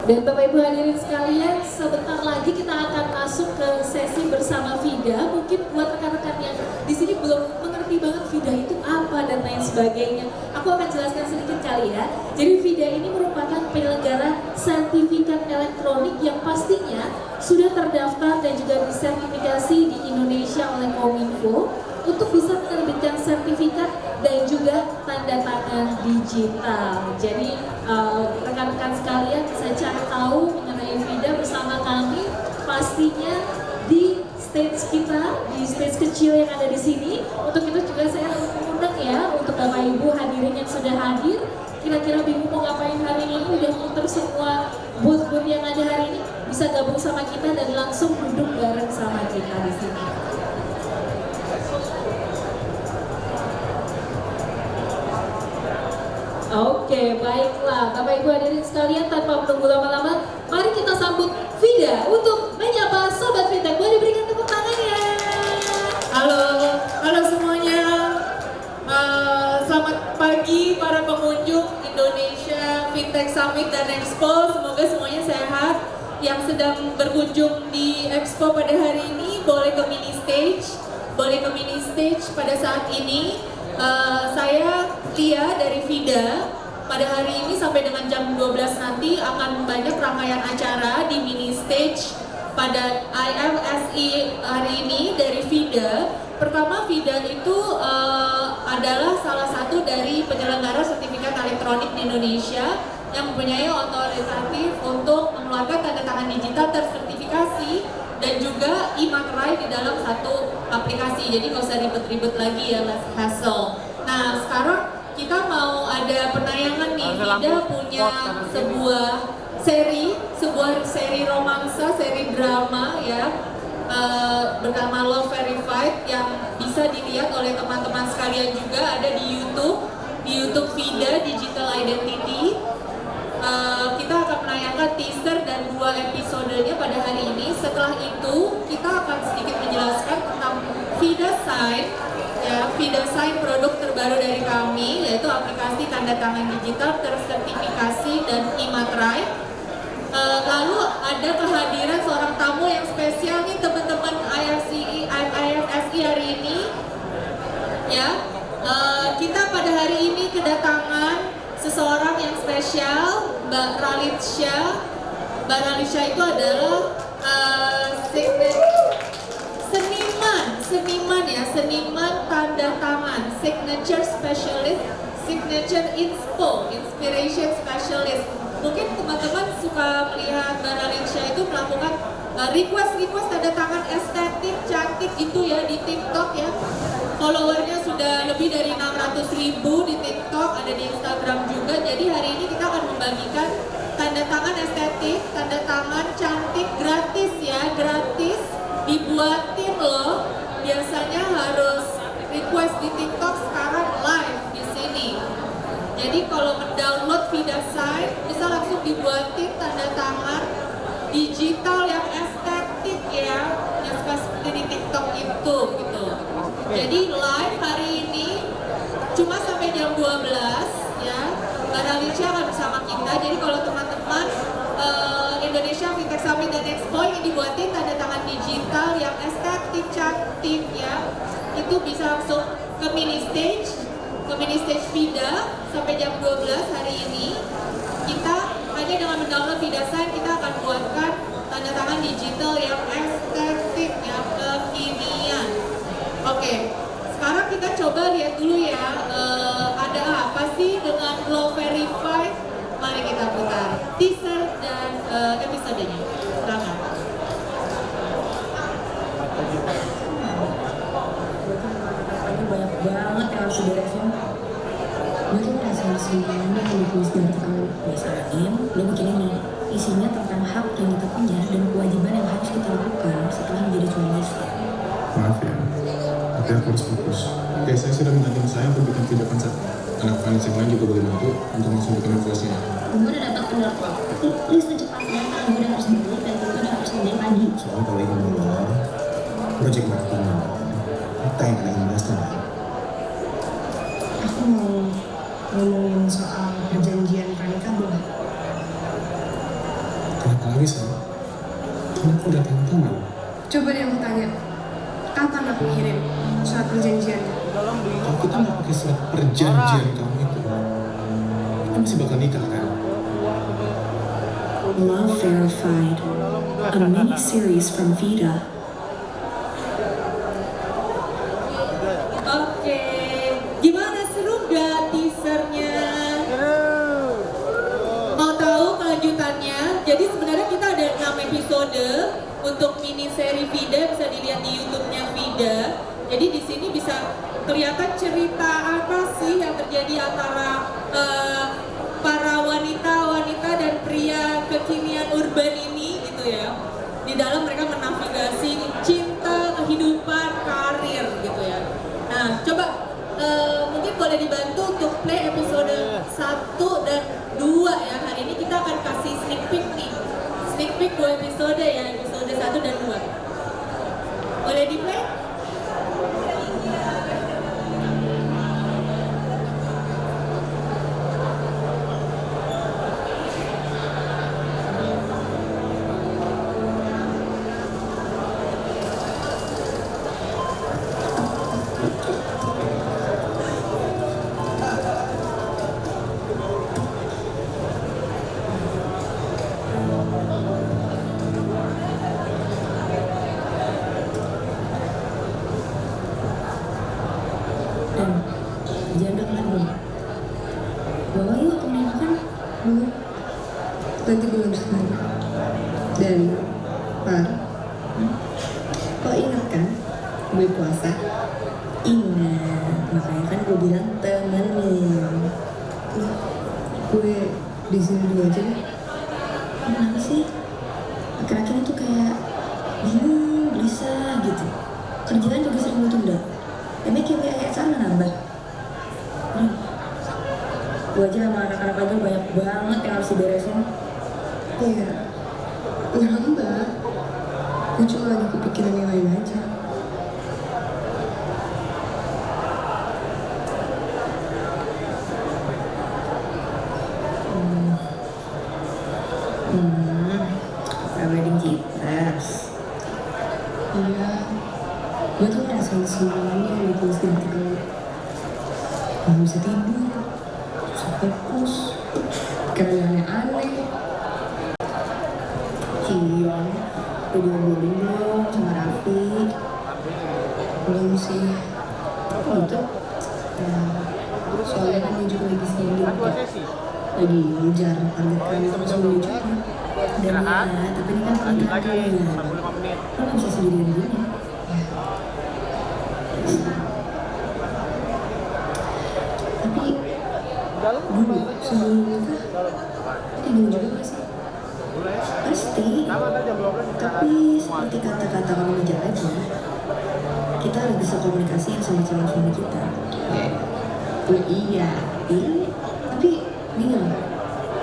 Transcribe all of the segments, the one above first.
Dan Bapak Ibu hadirin sekalian, sebentar lagi kita akan masuk ke sesi bersama Vida. Mungkin buat rekan-rekan yang di sini belum mengerti banget Vida itu apa dan lain sebagainya, aku akan jelaskan sedikit kali ya. Jadi Vida ini merupakan penyelenggara sertifikat elektronik yang pastinya sudah terdaftar dan juga disertifikasi di Indonesia oleh Kominfo untuk bisa menerbitkan sertifikat dan juga tanda tangan digital. Jadi rekan-rekan sekalian bisa cari tahu mengenai Vida bersama kami pastinya di stage kita, di stage kecil yang ada di sini. Untuk itu juga saya mengundang ya untuk Bapak Ibu hadirin yang sudah hadir. Kira-kira bingung mau ngapain hari ini, udah muter semua booth-booth yang ada hari ini, bisa gabung sama kita dan langsung duduk bareng sama kita di sini. Oke, baiklah Bapak Ibu hadirin sekalian, tanpa menunggu lama-lama, mari kita sambut Vida untuk menyapa Sobat Fintech. Boleh diberikan tepuk tangannya. Halo semuanya. Selamat pagi para pengunjung Indonesia Fintech Summit dan Expo. Semoga semuanya sehat. Yang sedang berkunjung di Expo pada hari ini boleh ke mini stage pada saat ini. Saya Tia dari Vida. Pada hari ini sampai dengan jam 12 nanti akan banyak rangkaian acara di mini stage pada IFSI hari ini dari Vida. Pertama, Vida itu adalah salah satu dari penyelenggara sertifikat elektronik di Indonesia yang mempunyai otoritatif untuk mengeluarkan tanda tangan digital tersertifikasi dan juga e-materai di dalam satu aplikasi. Jadi nggak usah ribet-ribet lagi ya, less hassle. Nah, sekarang kita mau ada penayangan nih. Vida punya sebuah seri romansa, seri drama ya, bernama Love Verified yang bisa dilihat oleh teman-teman sekalian juga, ada di YouTube Vida Digital Identity. Kita akan menayangkan teaser dan 2 episodenya pada hari ini. Setelah itu kita akan sedikit menjelaskan tentang Vida Sign ya, Vida Sign produk terbaru dari kami, yaitu aplikasi tanda tangan digital tersertifikasi dan e-materai. Lalu ada kehadiran seorang tamu yang spesial nih teman-teman IFSI hari ini ya. Kita pada hari ini kedatangan seseorang yang spesial, Mbak Ralisha. Mbak Ralisha itu adalah seniman tanda tangan, signature specialist, signature inspiration specialist. Mungkin teman-teman suka melihat Mbak Ralisha itu melakukan request tanda tangan estetik, cantik gitu ya di TikTok ya. Followernya sudah lebih dari 600.000 di TikTok, ada di Instagram juga. Jadi hari ini kita akan membagikan tanda tangan estetik, tanda tangan cantik gratis ya, gratis dibuatin loh. Biasanya harus request di TikTok, sekarang live di sini. Jadi kalau mendownload Vida Sign bisa langsung dibuatin tanda tangan digital yang estetik ya, yang seperti di TikTok itu gitu. Jadi live hari ini cuma sampai jam 12 ya. Mbak Ralisha akan bersama kita. Jadi kalau teman-teman Indonesia Fintech Summit dan Expo yang dibuatin tanda tangan digital yang estetik cantik ya, itu bisa langsung ke mini stage Vida sampai jam 12 hari ini. Kita hanya dengan mendownload Vida Sign kita akan buatkan tanda tangan digital yang estetik, yang kekinian. Oke, sekarang kita coba lihat dulu ya, ada apa sih dengan Love Verified. Mari kita putar teaser dan episodenya. Silakan. Ini banyak banget yang harus diberesin. Mungkin resolusi ini yang ditulis di artikel BSAM, dia bikin ini. Isinya tentang hak yang kita punya dan kewajiban yang harus kita lakukan setelah menjadi suami istri. Maaf ya, tapi aku harus fokus. Oke, saya sudah minta tim saya untuk bikin video konsep. Anak finance yang lain juga boleh bantu untuk langsung bikin invoice-nya. Gue udah dapat pendapat. Please secepatnya, karena gue udah harus beli dan gue udah harus ngerjain pagi. Soalnya kalau ingin mulai, project marketing kita yang kena investment. Aku mau ngomongin soal perjanjian pernikahan boleh? Kenapa lagi sayang? Kan aku udah tanda tangan. Coba deh aku tanya, kapan aku kirim surat perjanjiannya? Kalau kita nggak pakai surat perjanjian kamu itu, kita masih bakal nikah kan? Love Verified, a mini-series from Vita. Oke, gimana, seru nggak teasernya? Mau tahu kelanjutannya? Jadi sebenarnya kita ada 6 episode untuk mini seri Vida, bisa dilihat di YouTube-nya Vida. Jadi di sini bisa kelihatan cerita apa sih yang terjadi antara para wanita-wanita dan pria kekinian urban ini gitu ya. Di dalam mereka menavigasi cinta, kehidupan, karir gitu ya. Nah, coba mungkin boleh dibantu untuk play episode 1 dan 2 ya. Hari ini kita akan kasih sneak peek nih. Sneak peek 2 episode ya, episode 1 dan 2. Boleh di play? Dan jangan dengerin dulu. Bawa yuk temen makan. Belum. Nanti belum sekarang. Dan Par, kok ingat kan gue puasa? Ingat, makanya kan gue bilang temenin. Gue di sini dulu aja deh. Kenapa sih? Akhir-akhir itu kayak bingung, gelisah gitu. Kerjaan juga sering tunda. Emang kayak sana nambah. Gue aja sama anak-anak aja banyak banget yang harus diberesin. Iya, nambah. Gue cuma lagi kepikiran yang lain aja. Wedding jitters. Iya, gue tuh ngerasain semuanya yang ditulis di hati gue. Gak bisa tidur, susah fokus, pikiran aneh-aneh. Cion, udah diobrolin belum sama Raffi? Belum sih. Gitu? Ya, soalnya kan dia juga lagi sibuk. Lagi ngejar target kami sama sebelum juga. Dan ya, tapi ini kan pernikahan kalian. Lo gak bisa sendirian gini. Tapi dulu sebelum nikah tidur juga gak sih? Pasti. Tapi seperti kata-kata orang bijak aja, kita harus bisa komunikasi sama calon suami kita. Oh iya, tapi gini loh,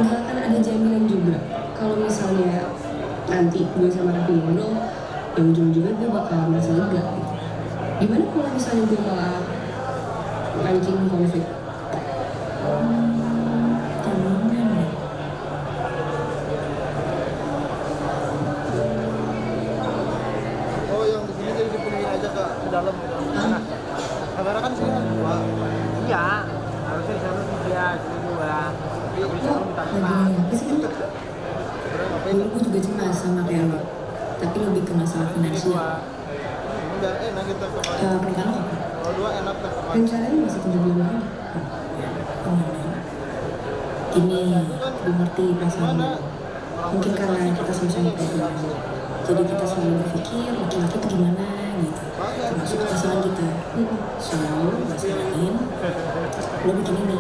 nggak akan ada jaminan juga kalau misalnya nanti gue sama Raffi ngobrol, ya ujung-ujungnya gue bakal merasa lega gitu. Gimana kalau misalnya gue malah mancing konflik? Jangan. Oh, yang di sini jadi dipenuhin aja ke dalam gitu. Kamera kan sini dua. Iya, harusnya di sana dia sini dua. Tapi di sana minta Lagi apa sih kan? Dulu gue juga cemas sama kayak lo, tapi lebih ke masalah finansial. Enggak enak kita Pernikahan lo apa? kalau dua enak kan. Rencananya masih 7 bulan lagi. Ini, gue ngerti perasaan lo. Mungkin karena kita sama-sama problem. Jadi kita selalu berpikir laki-laki itu gimana gitu. Termasuk pasangan kita. So, gue saranin, lo bikin ini.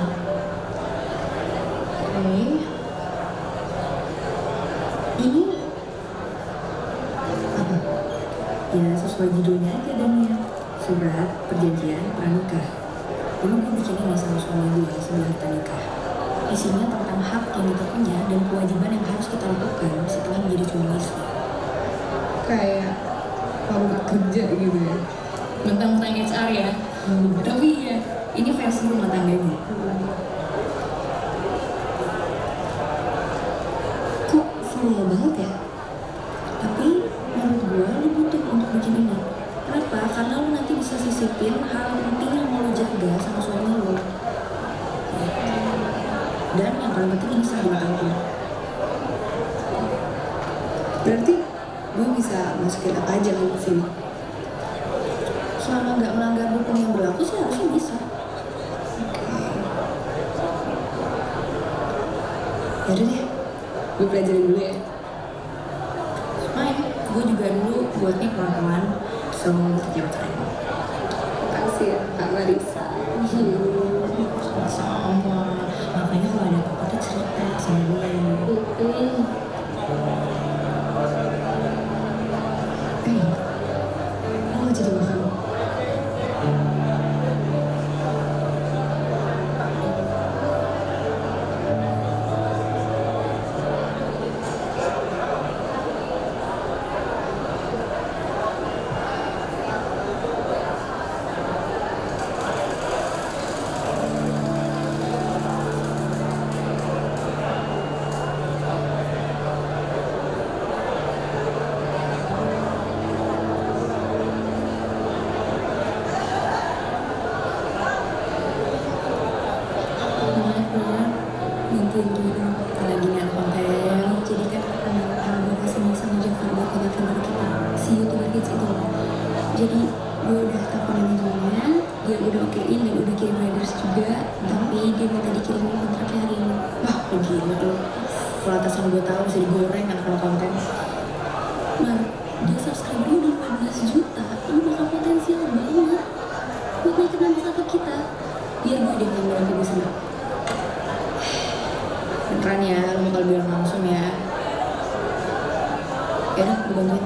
Ini apa? Ya sesuai judulnya aja dan ya, surat perjanjian pranikah. Dulu gue bikin ini sama suami gue sebelum kita nikah. Isinya tentang hak yang kita punya dan kewajiban yang harus kita lakukan setelah menjadi suami istri. Kayak kontrak kerja gitu ya. Mentang-mentang HR ya. Tapi ya, ini versi rumah tangganya. Kok formal banget Berarti gue bisa masukin apa aja ke sini? Selama nggak melanggar hukum yang berlaku sih harusnya bisa. Yaudah deh, gue pelajarin dulu ya. Main, gue juga dulu buatnya pelan-pelan, so cepet-cepet. Makasih ya, Kak Marisa. Sama-sama. Makanya kalau ada apa-apa tuh cerita sama gue. Lo nggak jadi makan? Bantuin dulu lagi nyari konten. Jadi kan gue kesini sama Jafar buat video kita si YouTuber Kids itu. Jadi gue udah telepon manajemennya, dia udah okein dan udah kirim riders juga, tapi dia minta dikirimin kontraknya hari ini. Wah, gila tuh. Kalau atasan gue tahu bisa digoreng anak-anak konten. Mar, dia subscribernya udah 15 juta. Lu bakal potensial banget buat naikin nama satu kita. Biar gue deh yang bilang ke gue sendiri. Beneran ya, lu bakal bilang langsung ya. Yaudah, gue bantuin.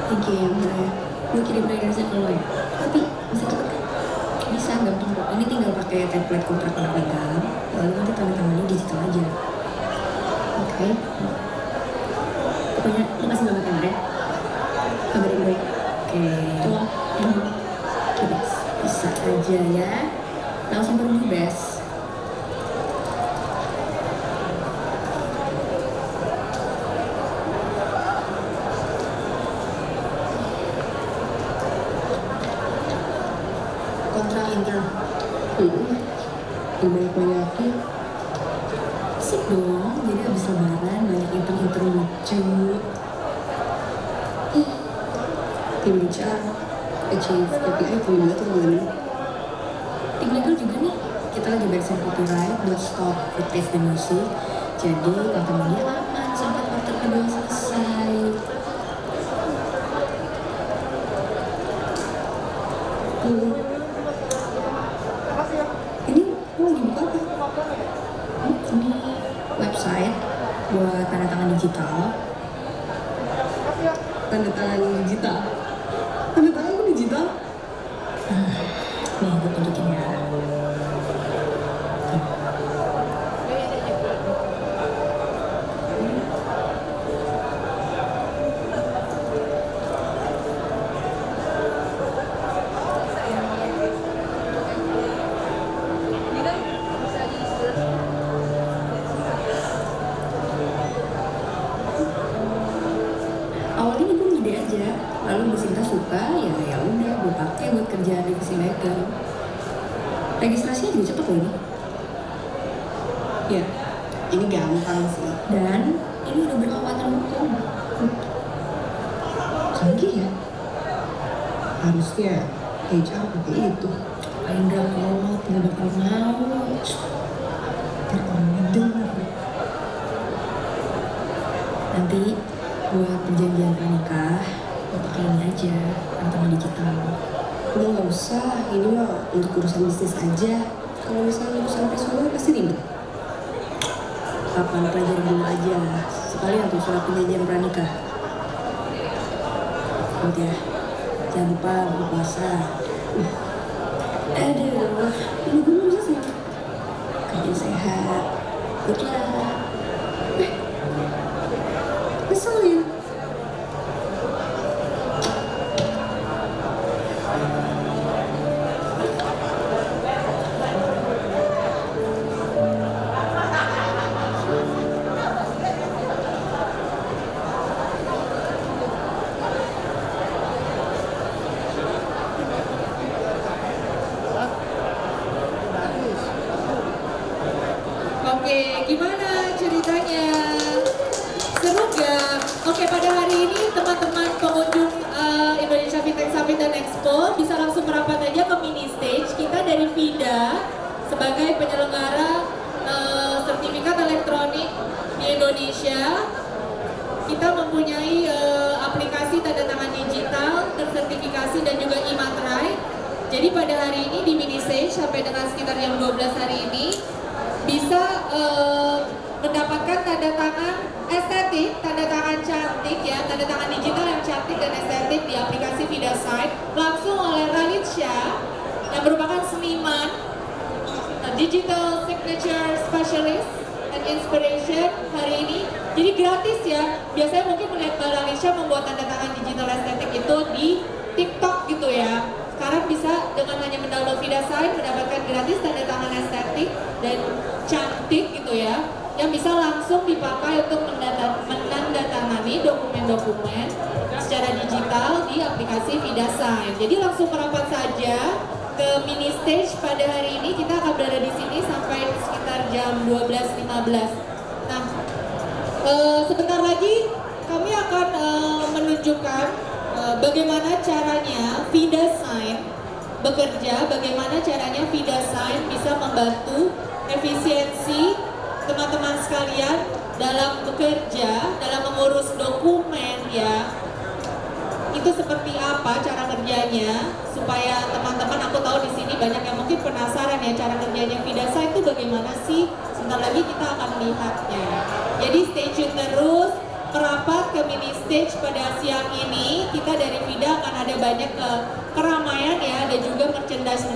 Thank you ya, Mbak. Gue kirim ridersnya ke lo ya. Tapi bisa cepet kan? Bisa, gampang kok. Ini tinggal pakai template kontrak anak legal, lalu nanti tanda tangannya digital aja. Oke. Pokoknya lo masih gak makan ya? Kabarin gue. Oke. Oke, Bes. Bisa aja ya. Langsung pergi, Bes. Kontra intern. Dibanyak-banyakin. Asik dong, jadi abis lebaran banyak intern-intern lucu. Tim HR, achieve KPI punya tuh gimana? Tim legal juga nih, kita lagi beresin copyright buat stop footage dan musik. Jadi konten dia aman sampai quarter kedua selesai. Ini lo lagi buka apa? Ini website buat tanda tangan digital. Tanda tangan digital? Tanda tangan gue digital? Nih, gue tunjukin ya. Awalnya gue ngide aja, lalu Bu Sinta suka, ya udah gue pakai buat kerjaan divisi legal. Registrasinya juga cepet loh ini. Ya, ini gampang sih. Dan ini udah berkekuatan hukum. Canggih ya? Harusnya HR pakai itu. Paling gak kolot, gak bakal mau. Biar orang denger. Nanti buat perjanjian pranikah, lo pakai ini aja, tanda tangan digital. Udah nggak usah, ini mah untuk urusan bisnis aja. Kalau misalnya urusan personal pasti ribet. Kapan pelajaran dulu aja, sekalian tuh surat perjanjian pranikah. Ingat ya, jangan lupa berpuasa. Aduh, ini gue belum selesai. Kerja sehat, good luck. Ngeselin. Oke, gimana Oke, pada hari ini teman-teman pengunjung Indonesia Fintech Summit dan Expo bisa langsung merapat aja ke mini stage. Kita dari FIDA sebagai penyelenggara sertifikat elektronik di Indonesia, kita mempunyai aplikasi tanda tangan digital, tersertifikasi dan juga e-materai. Jadi pada hari ini di mini stage sampai dengan sekitar jam 12 hari ini bisa mendapatkan tanda tangan estetik, tanda tangan cantik ya, tanda tangan digital yang cantik dan estetik di aplikasi FIDA Sign langsung oleh Ralid Shah yang merupakan seniman digital signature specialist and inspiration hari ini. Jadi gratis ya. Biasanya mungkin melihat Mbak Ralid Shah membuat tanda tangan digital estetik itu di TikTok gitu ya. Sekarang bisa dengan hanya mendownload FIDA Sign mendapatkan gratis tanda tangan estetik dan cantik gitu ya, yang bisa langsung dipakai untuk menandatangani dokumen-dokumen secara digital di aplikasi FIDA Sign. Jadi langsung merapat saja ke mini stage pada hari ini. Kita akan berada di sini sampai sekitar jam 12.15. Nah, sebentar lagi kami akan menunjukkan bagaimana caranya FIDA Sign bekerja, bagaimana caranya FIDA Sign bisa membantu efisiensi teman-teman sekalian dalam bekerja, dalam mengurus dokumen ya. Itu seperti apa cara kerjanya supaya teman-teman, aku tahu di sini banyak yang mungkin penasaran ya cara kerjanya FIDA Sign itu bagaimana sih. Sebentar lagi kita akan melihatnya. Jadi stay tune terus, merapat ke mini stage pada siang ini. Kita dari FIDA akan ada banyak keramaian ya, ada juga merchandise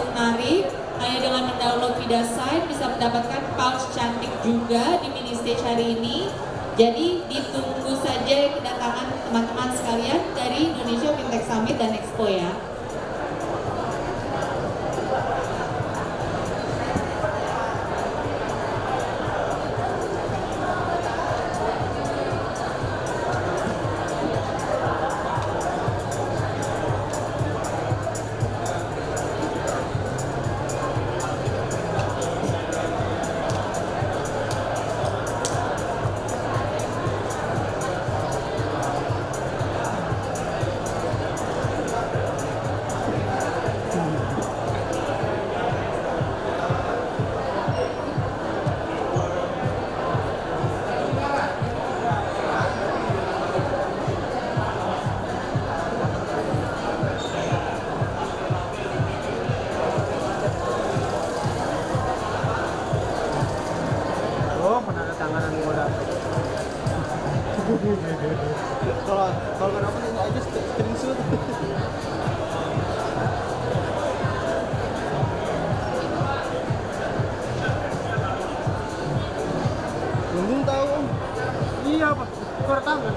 menarik. Hanya dengan mendownload FIDA Sign bisa mendapatkan pouch cantik juga di mini stage hari ini. Jadi ditunggu saja kedatangan teman-teman sekalian dari Indonesia Fintech Summit dan Expo ya. Oh, penandatanganan modal. Kalau nggak dapat ini aja screenshot. Belum tahu om. Iya pak, tukar tangan.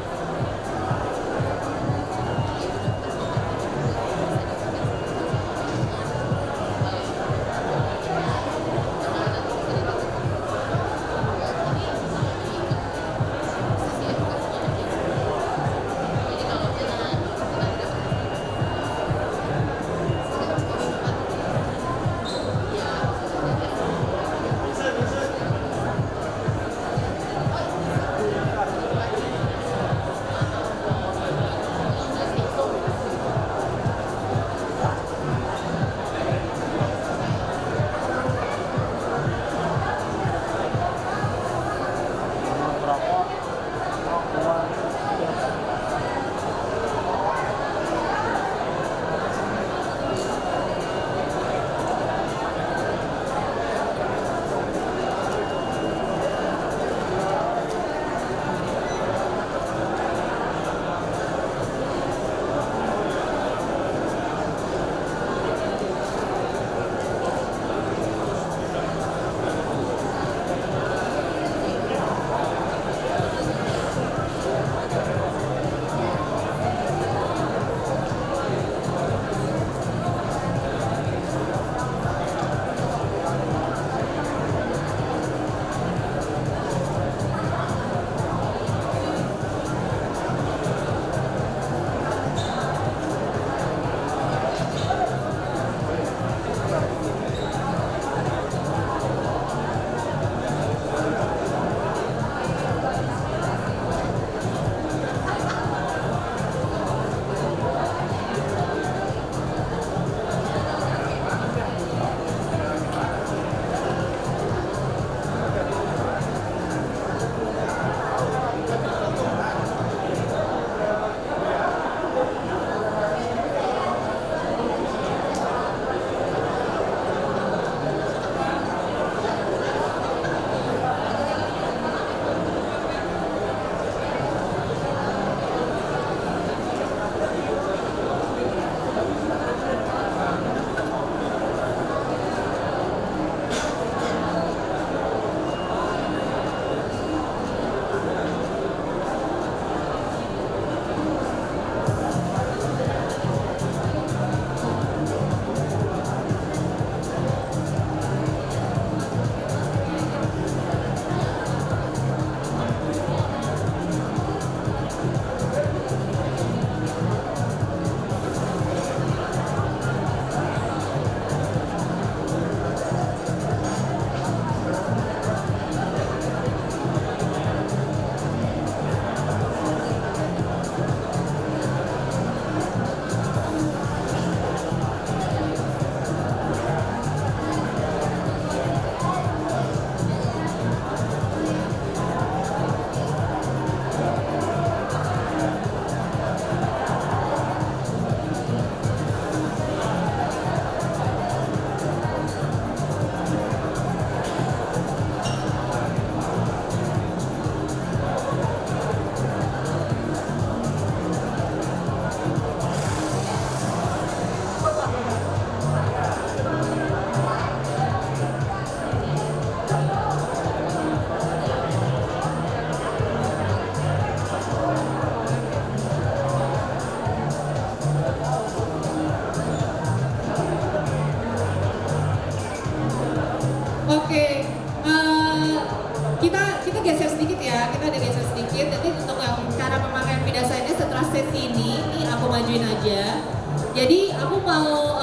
sedikit nanti untuk yang cara pemakaian vida sign-nya setelah sesi ini aku majuin aja. Jadi aku mau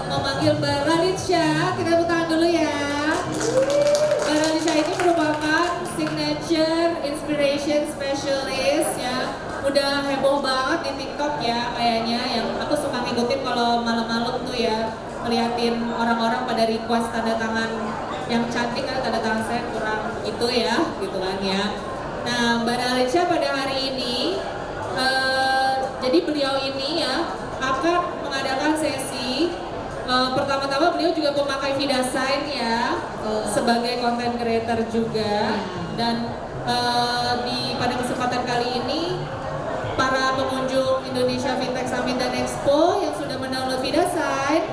memanggil Mbak Ralisha, kita tepuk tangan dulu ya. Mbak Ralisha ini merupakan signature inspiration specialist ya. Udah heboh banget di TikTok ya kayaknya, yang aku suka ngikutin kalau malam-malam tuh ya, ngeliatin orang-orang pada request tanda tangan yang cantik, kan tanda tangan saya kurang itu ya, gitu kan ya. Nah, Mbak Ralisha pada hari ini, jadi beliau ini ya akan mengadakan sesi. Pertama-tama beliau juga pemakai vida sign ya, sebagai content creator juga. Dan pada kesempatan kali ini, para pengunjung Indonesia Fintech Summit dan Expo yang sudah mendownload vida sign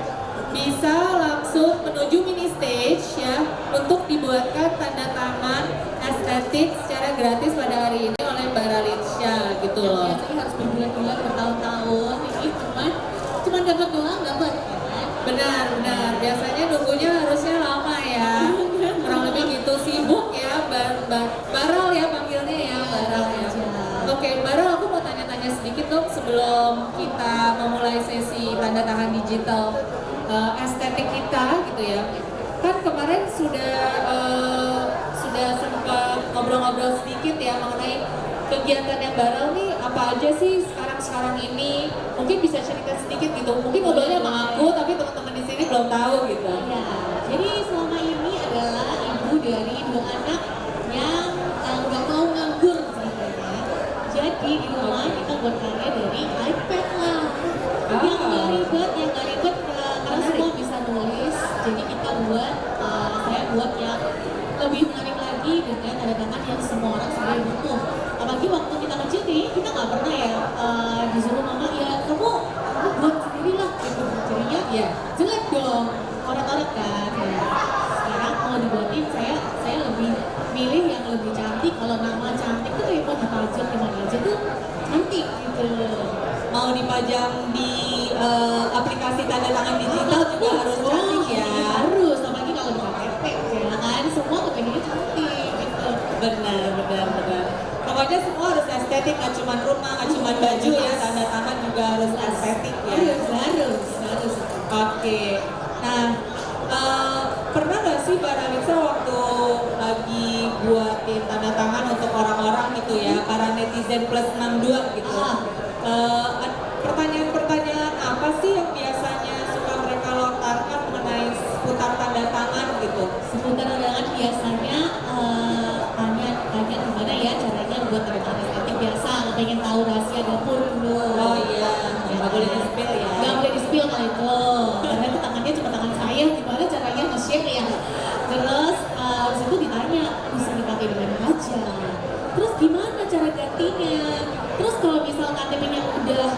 bisa langsung menuju mini stage ya, untuk dibuatkan tanda tangan estetik secara gratis pada hari ini oleh Mbak Ralisha gitu loh. Biasanya harus berbulan-bulan, bertahun-tahun, ini cuman dapat doang dapat. Benar. Biasanya nunggunya harusnya lama ya. Kurang lebih gitu, sibuk ya, Baral ya panggilnya ya, Baral ya. Oke, Baral, aku mau tanya-tanya sedikit dong sebelum kita memulai sesi tanda tangan digital estetik kita gitu ya. Kan kemarin sudah sempat ngobrol-ngobrol sedikit ya mengenai kegiatan yang Baral nih apa aja sih sekarang ini. Mungkin bisa cerita sedikit gitu. Mungkin ngobrolnya sama aku tapi teman-teman di sini belum tahu gitu. Ya, jadi selama ini adalah ibu dari 2 anak yang nggak mau nganggur sebenarnya. Jadi di rumah kita buat karya dari iPad lah. Yang nggak ribet, karena semua bisa nulis. Jadi kita saya buat yang lebih menarik lagi dengan tanda tangan yang semua orang sebenarnya butuh. Apalagi waktu kita kecil nih, kita nggak pernah ya disuruh mama ya kamu buat sendiri lah gitu. Jadinya ya jelek dong, orang-orang kan. Ya. Sekarang mau dibuatin saya lebih milih yang lebih cantik. Kalau nama cantik tuh ya mau dipajang di mana aja tuh cantik gitu. Mau dipajang di aplikasi tanda tangan digital juga harus cantik ya. Harus, apalagi kalau di KTP ya kan, semua kepengennya cantik gitu. Benar. Pokoknya semua harus estetik, nggak cuma rumah, nggak cuma baju ya, tanda tangan juga harus estetik ya. Harus. Oke. Nah, pernah nggak sih Mbak Ralisha waktu lagi buatin tanda tangan untuk orang-orang gitu ya, para netizen plus 62 gitu. Pertanyaan-pertanyaan apa sih yang biasanya suka mereka lontarkan mengenai seputar tanda tangan gitu? Seputar undangan biasanya tanya gimana ya caranya buat tanda tangan estetik biasa, pengen tahu rahasia dapur dulu. Oh iya, nggak boleh di-spill ya. Nggak boleh di-spill kalau itu, karena itu tangannya cuma tangan saya, gimana caranya nge-share ya. Terus habis itu ditanya, bisa dipakai di mana aja. Terus gimana cara gantinya? Terus kalau misal KTP-nya udah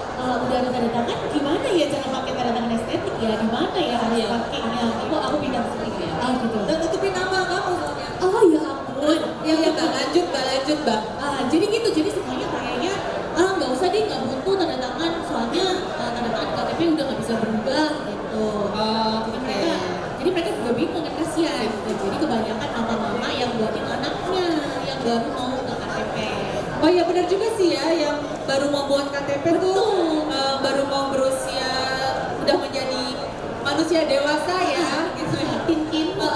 ada tanda tangan, gimana ya cara pakai tanda tangan estetik ya? Gimana ya harus pakainya? Aku pindah sendiri ya. Oh gitu. Dan tutupin nama kamu soalnya. Oh ya ampun. Ya Mbak, lanjut Mbak. Jadi gitu, jadi semuanya kayaknya nggak usah deh, nggak butuh tanda tangan, soalnya tanda tangan KTP udah nggak bisa berubah gitu. Jadi mereka juga bingung kan, kasihan gitu. Jadi kebanyakan mama-mama yang buatin anaknya yang baru mau ke KTP. Oh iya benar juga sih ya, yang baru mau buat KTP tuh baru mau berusia, udah menjadi manusia dewasa ya gitu ya.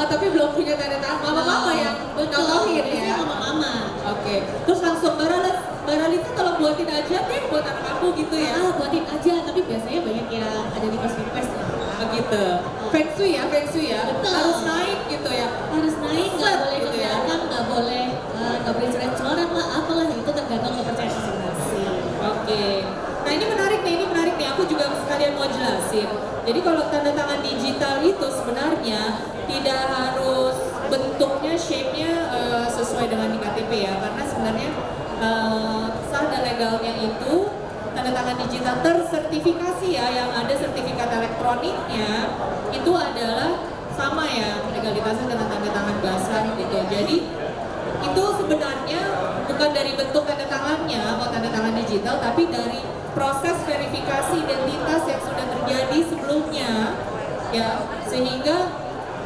Tapi belum punya tanda tangan, mama-mama yang nontonin ya. Mama-mama. Oke. Terus langsung Mbak Ralisha kalau buatin aja deh buat anak aku gitu ya. Buatin aja, tapi biasanya banyak yang ada request lah. Begitu. Feng Shui ya. Betul. Harus naik gitu ya. Harus naik, nggak boleh gitu ya. kelihatan, nggak boleh coret-coret lah, apalah itu tergantung kepercayaan masing-masing. Oke. Nah ini menarik nih. Aku juga sekalian mau jelasin. Jadi kalau tanda tangan digital itu sebenarnya tidak harus bentuknya, shape-nya sesuai dengan di KTP ya. Karena sebenarnya sah dan legalnya itu tanda tangan digital tersertifikasi ya, yang ada sertifikat elektroniknya itu adalah sama ya legalitasnya dengan tanda tangan basah gitu. Jadi itu sebenarnya bukan dari bentuk tanda tangannya atau tanda tangan digital, tapi dari proses verifikasi identitas yang sudah terjadi sebelumnya ya, sehingga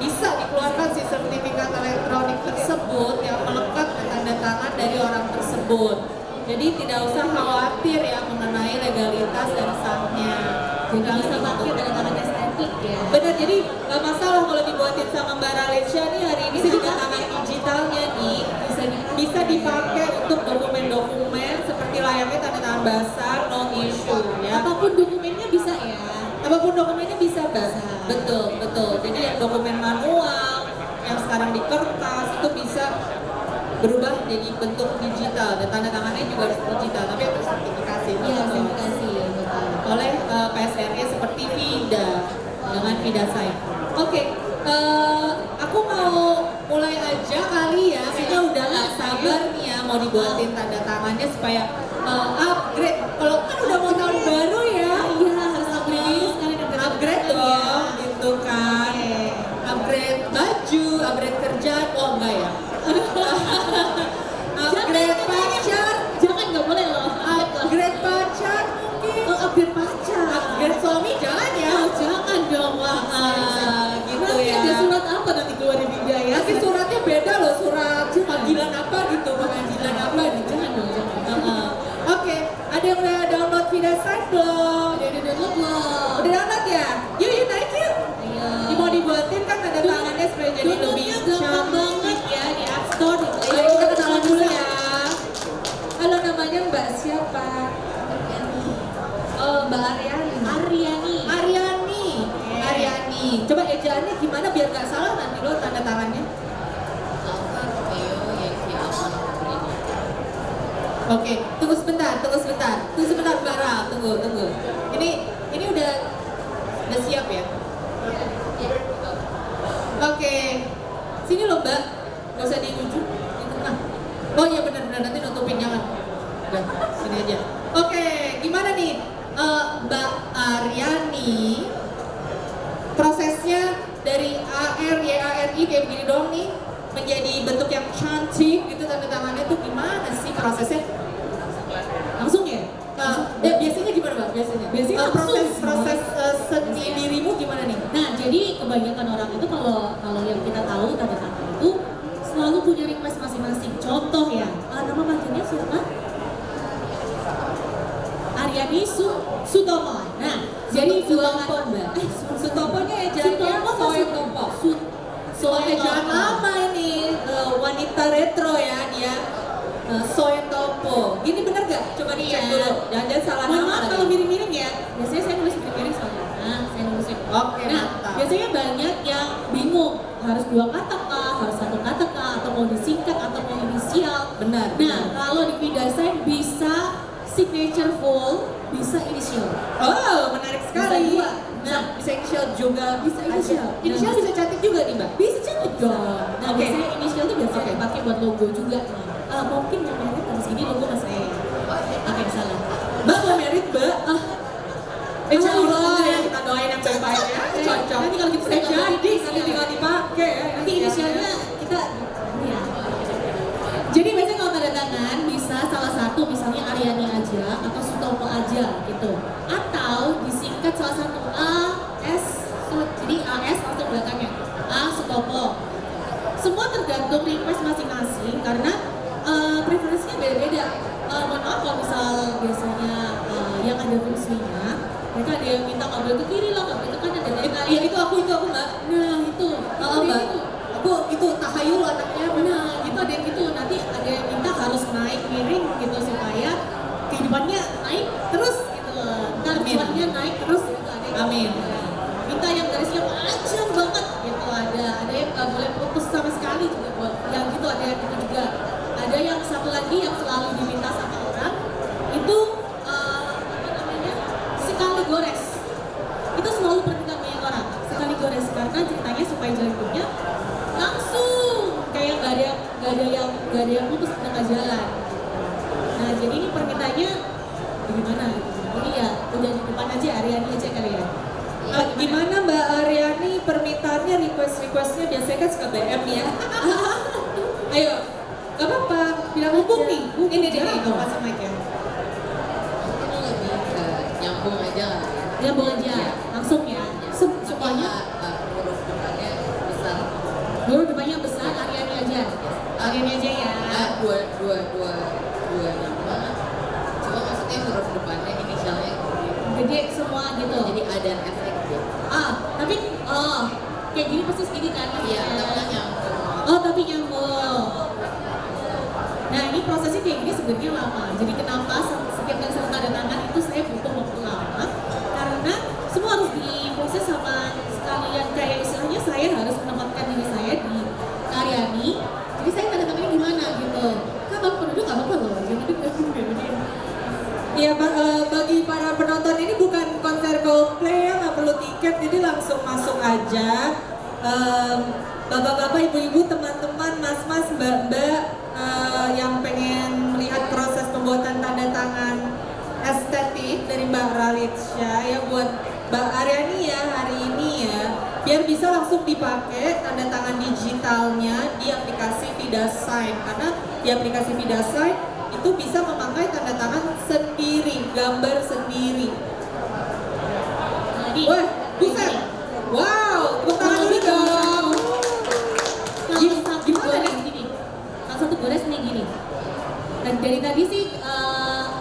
bisa dikeluarkan si sertifikat elektronik tersebut yang melekat tanda tangan dari orang tersebut. Jadi tidak usah khawatir ya mengenai legalitas dan sahnya. Jadi bisa pakai tanda tangan estetik ya. Bener, jadi gak masalah kalau dibuatin sama Mbak Ralecia nih hari ini tanda tangan digitalnya nih bisa dipakai untuk dokumen-dokumen seperti layaknya tanda tangan basah, no issue ya. Apapun dokumennya bisa ya. Apapun dokumennya bisa, Mbak. Betul, betul. Jadi yang dokumen manual, yang sekarang di kertas itu bisa berubah jadi bentuk digital dan tanda tangannya juga harus digital, tapi harus sertifikasi. Iya, sertifikasi ya, betul. Oleh PSRI seperti Vida dengan Vida Sign. Oke, aku mau mulai aja kali ya. Kayaknya udah gak sabar nih ya mau dibuatin tanda tangannya supaya upgrade. Kalau kan udah mau tahun baru ya. Iya, harus upgrade sekali Upgrade dong, gitu kan. Upgrade baju, upgrade kerjaan. Oh enggak ya. Upgrade pacar. Jangan, nggak boleh loh. Upgrade pacar mungkin. Oh, upgrade pacar. Upgrade suami jangan ya. Oh, jangan dong, Wak. Gitu Nanti ya. ada surat apa nanti keluar di media ya? Nanti suratnya beda loh, surat panggilan apa gitu, panggilan apa gitu. Jangan dong, jangan. Oke, ada yang udah download Vida Sign belum? Udah download belum? Udah download ya? Yuk naik yuk. Ayo. Mau dibuatin kan tanda tangannya supaya jadi lebih Downloadnya gampang banget ya di App Store. Ayo kita kenalan dulu ya. Halo, namanya Mbak siapa? Oh, Mbak Aryani. Aryani. Aryani. Aryani. Coba ejaannya gimana biar nggak salah nanti lo tanda tangannya. Oke, tunggu sebentar Mbak Ra, tunggu. Ini udah siap ya? Oke, sini loh Mbak, nggak usah di ujung, di tengah. Oh iya benar-benar nanti nutupin jangan. Udah, sini aja. Oke, gimana nih Mbak Aryani? Prosesnya dari YARI kayak begini dong nih menjadi bentuk yang cantik gitu tanda tangannya tuh gimana sih prosesnya? Langsung ya? Biasanya gimana Mbak? Biasanya langsung. proses seni dirimu gimana nih? Nah, jadi kebanyakan orang itu kalau yang kita tahu tanda tangan itu selalu punya request masing-masing. Contoh ya, nama panjangnya siapa? Aryani Sutomo. Nah, jadi Sutopo Mbak. Sutoponya ejaannya Soetopo. Ejaan lama ini, wanita retro ya dia. Soetopo. Gini bener gak? Coba dicek dulu. Jangan salah Mohon nama maaf lagi. kalau miring-miring ya. Biasanya saya nulis miring-miring soalnya. Nah, saya nulisnya. Oke, Nah, mantap. biasanya banyak yang bingung harus 2 kata kah, harus 1 kata kah, atau mau disingkat atau mau inisial. Benar. Nah, kalau di Vida Sign bisa signature full, bisa inisial. Oh, menarik sekali. Bisa 2. Nah, Bisa inisial juga. bisa inisial. Inisial bisa cantik juga nih Mbak. Bisa cantik dong. Nah, Oke. biasanya inisial tuh biasanya Oke. dipakai buat logo juga. Mungkin yang merit habis ini logo mas saya. Oke, salah. Mbak mau merit Mbak? Insya Allah ya kita doain yang terbaik ya. Cocok. Nanti kalau gitu saya jadi nanti tinggal dipakai ya. Nanti inisialnya kita ya. Jadi biasanya kalau tanda tangan bisa salah satu misalnya Aryani aja atau Sutopo aja gitu. Atau disingkat salah satu AS, jadi AS langsung belakangnya. A Sutopo. Semua tergantung request masing-masing karena preferensinya beda-beda. Mohon maaf kalau misal biasanya yang ada fungsinya, mereka ada yang minta nggak boleh ke kiri lah, nggak boleh ke kanan dan lain-lain. Ya itu aku Mbak. Nah itu, Mbak. Aku itu tahayul anaknya. nah gitu ada yang gitu. Nanti ada yang minta harus naik miring gitu supaya kehidupannya naik terus gitu. Ntar Amin. cuannya naik terus gitu. Ada yang Amin. minta yang garisnya panjang banget gitu. Ada yang nggak boleh putus sama sekali juga. Yang gitu ada yang gitu juga. Ada yang satu lagi yang selalu diminta sama orang itu apa namanya sekali gores. Itu selalu permintaan banyak orang sekali gores karena ceritanya supaya jalan hidupnya langsung kayak nggak ada yang putus di tengah jalan. Nah jadi ini permintaannya bagaimana? Ini ya udah di depan aja Aryani aja kali ya. Gimana Mbak Aryani permintaannya requestnya biasanya kan suka BM ya. Ayo, gak apa-apa, bilang hubung nih. Ini dia nih, Jangan. kasih mic ya. Itu lebih ke nyambung aja kali ya. Ya boleh aja langsung ya. Semuanya Huruf depannya bisa Aryani aja ya. Nah, dua nama. Cuma maksudnya huruf depannya inisialnya gede. Gede semua gitu. Jadi A dan F nya gede. Tapi kayak gini persis gini kan? Iya, namanya nyambung. Oh, tapi nyambung. Nah, ini prosesnya kayak gini sebenarnya lama. Jadi kenapa setiap kali saya tanda tangan itu saya butuh waktu lama? Karena semua harus diproses sama sekalian, kayak istilahnya saya harus menempatkan diri saya di Aryani. Jadi saya tanda tangannya gimana gitu. Kan bang penduduk gak apa-apa loh. Jadi Iya, bagi para penonton ini bukan konser Coldplay ya, nggak perlu tiket, jadi langsung masuk aja. Bapak-bapak, ibu-ibu, teman-teman, mas-mas, mbak-mbak yang pengen melihat proses pembuatan tanda tangan estetik dari Mbak Ralitsa ya buat Mbak Aryani ya hari ini ya, biar bisa langsung dipakai tanda tangan digitalnya di aplikasi VidaSign, karena di aplikasi VidaSign itu bisa memakai tanda tangan sendiri, gambar sendiri. Jadi, Wah, bisa. Wow, tepuk tangan dulu dong. kalau satu Gimana gores nih? gini, kalau satu gores nih gini. Dan dari tadi sih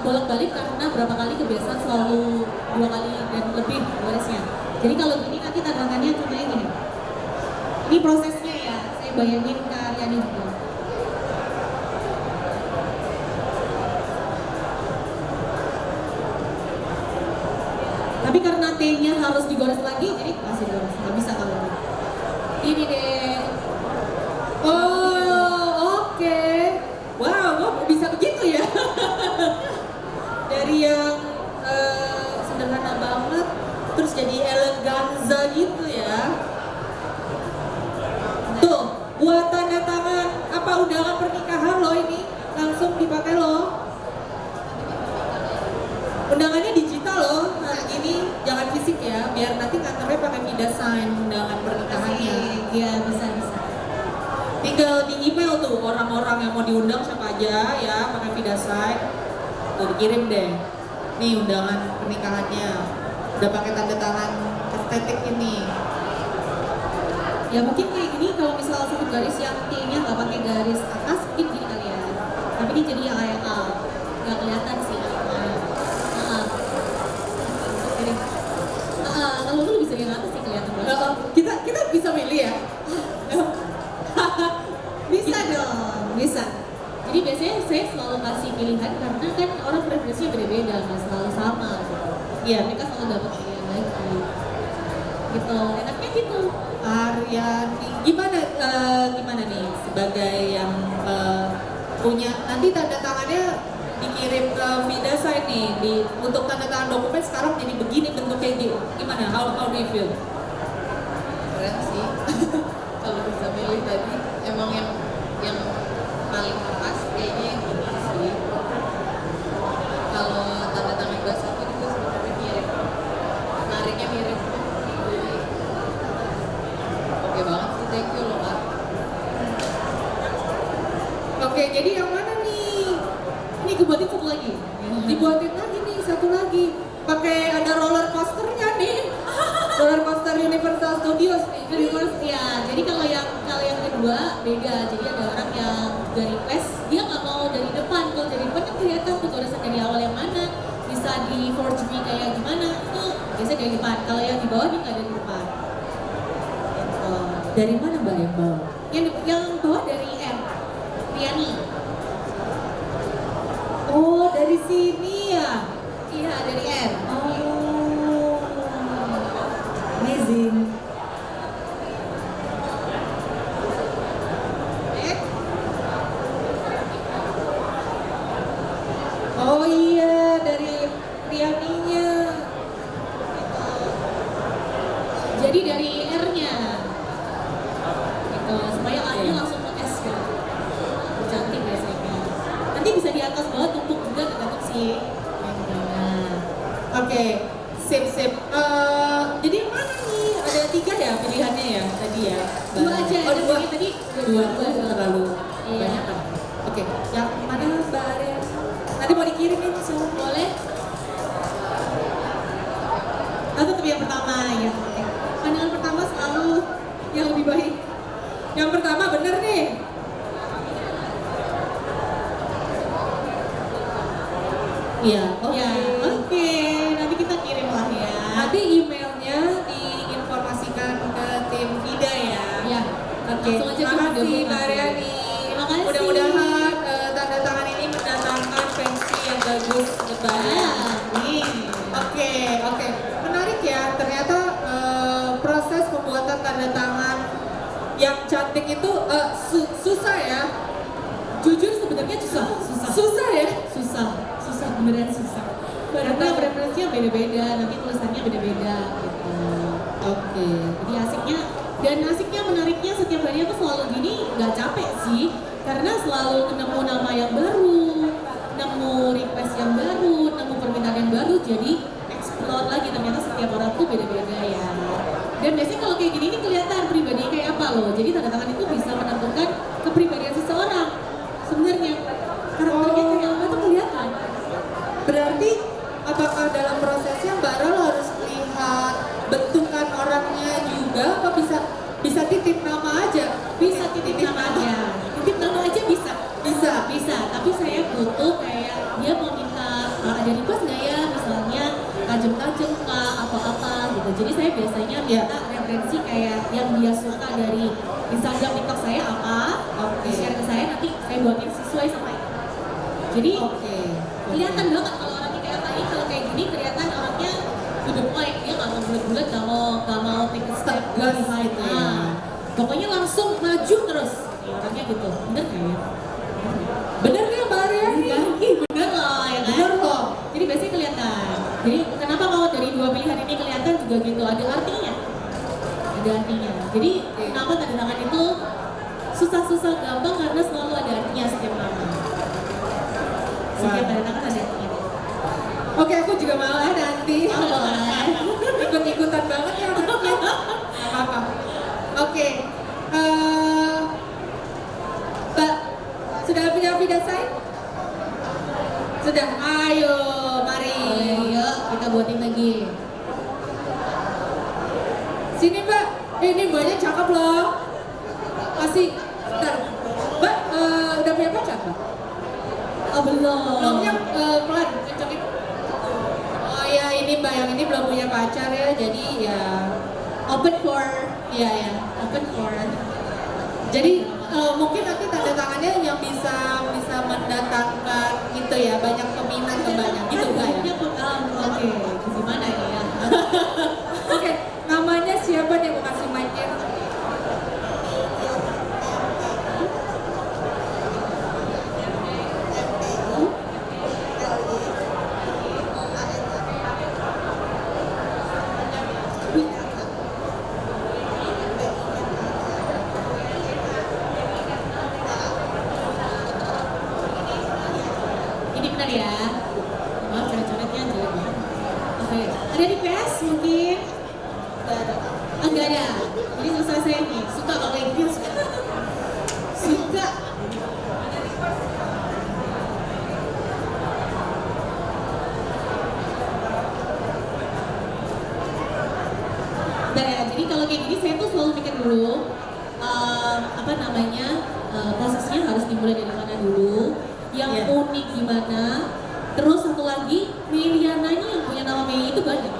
bolak-balik karena berapa kali kebiasaan selalu 2 kali dan lebih goresnya. Jadi kalau gini nanti tantangannya cuma yang gini. Ini prosesnya ya, saya bayangin ke Aryani juga. Tapi karena T-nya harus digores lagi, jadi masih gores. Nggak bisa kalau gitu. Ini deh. Oh, oke. Wow, kok bisa begitu ya? Dari yang sederhana banget, terus jadi eleganza gitu ya. Tuh, buat tanda tangan apa undangan pernikahan lo ini langsung dipakai lo. Undangannya digital loh, nah ini jangan fisik ya, biar nanti kantornya pakai VidaSign undangan pernikahannya. Iya, bisa. Tinggal di email tuh orang-orang yang mau diundang siapa aja ya pakai VidaSign, tuh dikirim deh. Nih undangan pernikahannya, udah pakai tanda tangan estetik ini. Ya mungkin kayak gini kalau misal satu garis yang T-nya nggak pakai garis atas mungkin gini kali ya. Tapi ini jadi yang kayak A, nggak kelihatan sih. Kalau lu bisa yang atas sih kelihatan banget. Kita bisa milih ya. Bisa dong, bisa. Jadi biasanya saya selalu kasih pilihan karena kan orang preferensinya beda-beda, nggak selalu sama. Gitu. Iya. Mereka selalu dapat pilihan lagi. Gitu, enaknya gitu. Aryani, gimana nih sebagai yang punya nanti tanda tangannya dikirim ke VidaSign nih untuk tanda tangan dokumen sekarang jadi begini bentuknya gitu. Gimana? How do you feel? Keren sih. Kalau bisa milih tadi emang yang paling pas kayaknya yang gini sih. Kalau tanda tangan bahasa itu juga sebenarnya mirip, nariknya mirip. Oke banget sih, thank you loh Kak. Oke, jadi yang mana nih? Ini kebuatin satu lagi. Dibuatin lagi nih satu lagi. Pakai ada roller coasternya nih. Roller coaster Universal Studios nih. Ya, jadi kalau yang kedua beda. Jadi ada orang yang juga request dia nggak mau dari depan. Kalau dari depan kan kelihatan tuh goresan dari awal yang mana, bisa di forgery kayak gimana. Itu biasanya dari depan. Kalau yang di bawah dia nggak dari depan. Gitu. Dari mana Mbak yang bawa? Yang bawah dari M, Riani. Oh, dari sini ya. Iya dari M. Oh, amazing. Oh iya, dari Rianinya. Jadi dari R-nya. Gitu, supaya A-nya langsung ke S gitu. Cantik biasanya. Nanti bisa di atas bawah tumpuk juga tergantung sih. Oke, sip. Jadi yang mana nih? Ada 3 ya pilihannya ya tadi ya? Dua aja. Oh, dua. Tadi Dua terlalu Iya. banyak kan? Oke, yang mana Mbak Arya? Nanti mau dikirim nih semua. boleh. Atau tetap yang pertama ya? Pandangan pertama selalu yang lebih baik. Yang pertama bener nih. Iya, oke. Ya, oke. Nanti kita kirim lah ya. Nanti emailnya diinformasikan ke tim Vida ya. ya. Oke. Langsung aja Terima ke kasih Vida Mbak Masih. Aryani. Terima kasih. Mudah-mudahan tanda tangan ini mendatangkan pensi yang bagus untuk Mbak. Amin. Oke, oke. Menarik ya. Ternyata proses pembuatan tanda tangan yang cantik itu susah ya. Jujur sebenarnya susah. Susah ya. Susah, beneran susah. Karena preferensinya beda-beda, nanti tulisannya beda-beda gitu. Oke. Jadi asiknya menariknya setiap hari aku selalu gini, nggak capek sih, karena selalu nemu nama yang baru, nemu request yang baru, nemu permintaan yang baru, jadi explore lagi ternyata setiap orang tuh beda-beda ya. Dan biasanya kalau kayak gini ini kelihatan pribadinya kayak apa loh. Jadi tanda tangan itu bisa menentukan kepribadian seseorang. Sebenarnya karakternya kayak apa tuh kelihatan. Berarti apakah dalam prosesnya Mbak Rol harus lihat bentukan orangnya juga apa bisa titip nama aja? Bisa titip nama aja. Titip nama aja bisa. Bisa. Tapi saya butuh kayak dia mau minta ada request nggak ya, misalnya tajam-tajam kah atau apa gitu. Jadi saya biasanya minta referensi kayak yang dia suka dari Instagram, TikTok saya apa, di share ke saya, nanti saya buatin sesuai sama itu. Jadi kelihatan banget kalau orangnya kayak apa. Ini kalau kayak gini kelihatan orangnya to the point, dia nggak mau bulat-bulat, nggak mau take a step behind. Pokoknya langsung maju terus. Ya, orangnya gitu. Bener nggak ya? Bener nggak Mbak Aryani? Bener loh ya kan? Bener loh. Jadi biasanya kelihatan. Jadi kenapa kalau dari dua pilihan ini kelihatan juga gitu, ada artinya. Jadi kenapa tanda tangan itu susah-susah gampang karena selalu ada artinya setiap nama. Setiap tanda tangan ada artinya. Oke, aku juga mau nanti. Ikut-ikutan banget ya anaknya. Gak apa-apa. Oke. Mbak, sudah punya Vida sign? Sudah. Ayo, mari. Yuk, kita buatin lagi. Sini Mbak. Ini Mbaknya cakep loh. Masih. Bentar. Mbak, udah punya pacar Mbak? Oh belum. Belumnya pelan, kencengin. Oh ya, ini Mbak yang ini belum punya pacar ya, jadi ya Open for. ya open for. Jadi mungkin nanti tanda tangannya yang bisa mendatangkan gitu ya, banyak peminat ke banyak gitu Mbak ya. Oke, gimana ini ya? Oke, namanya siapa nih, mau kasih mic-nya? Ini benar ya? Maaf coret-coretnya jelek banget. Oke, ada request mungkin? Enggak ada. Jadi selesai saya nih. Suka kalau kayak gitu. Suka. Bentar ya, jadi kalau kayak gini saya tuh selalu mikir dulu prosesnya harus dimulai dari mana dulu, yang unik gimana, terus satu lagi Meliananya yang punya nama Mei itu banyak.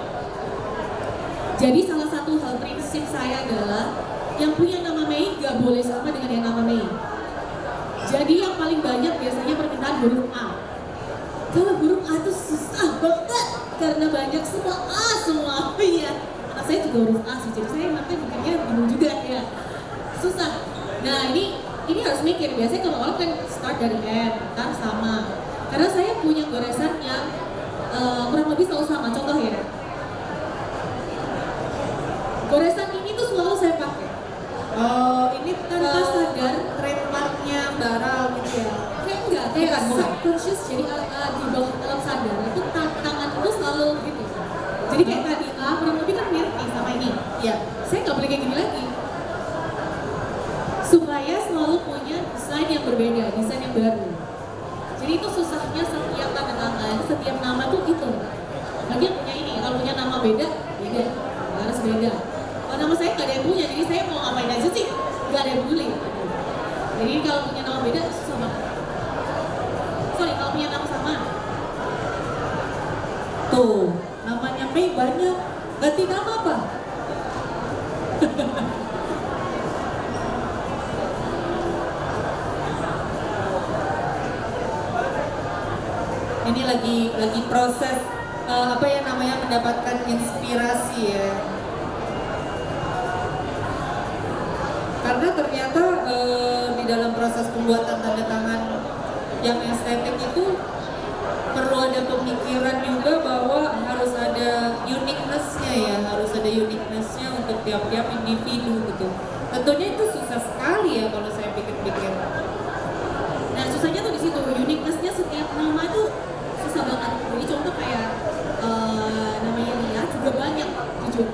Jadi salah satu hal prinsip saya adalah yang punya nama Mei gak boleh sama dengan yang nama Mei. Jadi yang paling banyak biasanya permintaan huruf A. Kalau huruf A itu susah banget karena banyak semua A semua. Iya. Anak saya juga huruf A sih, jadi saya makanya mikirnya bingung juga ya. Susah. Nah ini harus mikir. Biasanya kalau orang kan start dari M, ntar sama. Karena saya punya goresan yang kurang lebih selalu sama. Contoh ya. Goresan ini tuh selalu saya pakai. Oh, ini Tanpa sadar. trademarknya Mbak Ral gitu ya. Kayak enggak, subconscious, jadi di bawah dalam sadar itu tangan itu selalu gitu. Jadi kayak tadi kurang lebih kan mirip nih sama ini. Iya. Saya nggak boleh kayak gini lagi. Supaya selalu punya desain yang berbeda, desain yang baru. Jadi itu susahnya setiap tanda tangan, setiap nama tuh itu. Bagi yang punya ini, kalau punya nama beda, harus beda. Kalau nama saya nggak ada yang punya, jadi saya mau ngapain aja sih, nggak ada yang peduli. Jadi kalau punya nama beda susah banget. Sorry, kalau punya nama sama, Tuh, namanya Mei banyak. Ganti nama apa? Ini lagi proses apa ya namanya mendapatkan inspirasi ya. Karena ternyata di dalam proses pembuatan tanda tangan yang estetik itu perlu ada pemikiran juga bahwa harus ada uniqueness-nya ya, harus ada uniqueness-nya untuk tiap-tiap individu gitu. Tentunya itu susah sekali ya kalau saya pikir-pikir. Nah susahnya tuh di situ, uniqueness-nya setiap nama itu susah banget. Jadi contoh kayak namanya Lia juga banyak, jujur.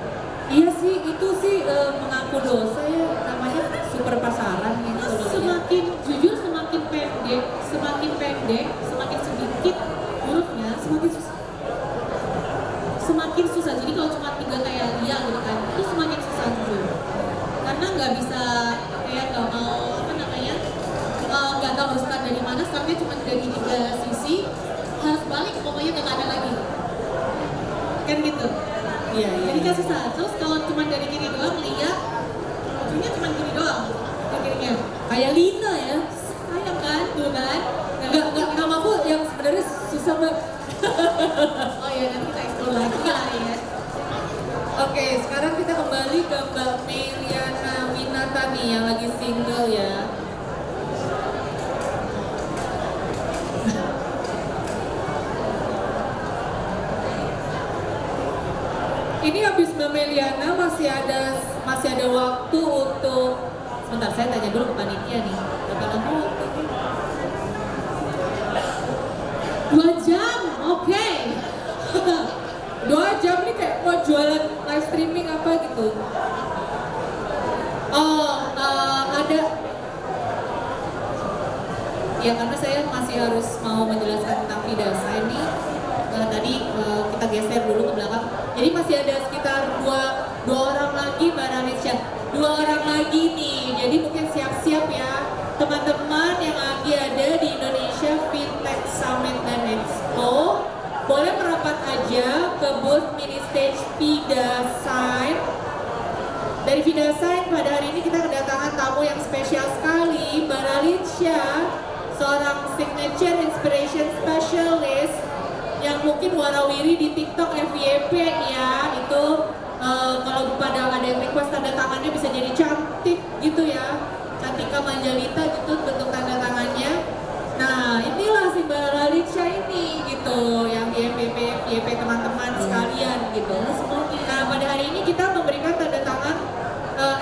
Iya sih, itu sih mengaku dosa ya, namanya super pasaran gitu. Semakin jujur, semakin pendek, semakin sedikit hurufnya, semakin susah. Jadi kalau cuma 3 kayak Lia gitu kan, itu semakin susah jujur. Karena nggak bisa kayak nggak mau apa namanya, nggak tahu harus start dari mana, startnya cuma dari 3 sisi, harus balik pokoknya nggak ada lagi. Kan gitu. Iya. Jadi kan susah. Terus kalau cuma dari kiri doang, Lia, ujungnya cuma kiri doang. Kirinya kayak Lina ya, sayang kan, tuh kan. Nggak namaku yang sebenarnya susah banget. Oh iya, nanti kita explore lagi lah ya. Oke, sekarang kita kembali ke Mbak Meliana Winata nih yang lagi single ya. Ini habis Mbak Meliana masih ada waktu untuk sebentar, saya tanya dulu ke panitia nih. Berapa lama waktunya? 2 jam, oke. 2 jam nih kayak mau jualan live streaming apa gitu. Oh, ada. Ya karena saya masih harus mau menjelaskan tentang Fidasa ini. Tadi kita geser dulu ke belakang. Jadi masih ada sekitar dua orang lagi Mbak Ranisha. 2 orang lagi nih. Jadi mungkin siap-siap ya teman-teman yang lagi ada di Indonesia Fintech Summit dan Expo. Boleh merapat aja ke booth mini stage Fidasign. Dari Fidasign pada hari ini kita kedatangan tamu yang spesial sekali, Mbak Ranisha, seorang signature inspiration specialist yang mungkin warawiri di TikTok FYP ya. Itu kalau pada ada yang request tanda tangannya bisa jadi cantik gitu ya, Cantika Manjalita gitu bentuk tanda tangannya. Nah inilah si Mbak Ranisha ini gitu, yang di FYP teman-teman sekalian gitu. Nah pada hari ini kita memberikan tanda tangan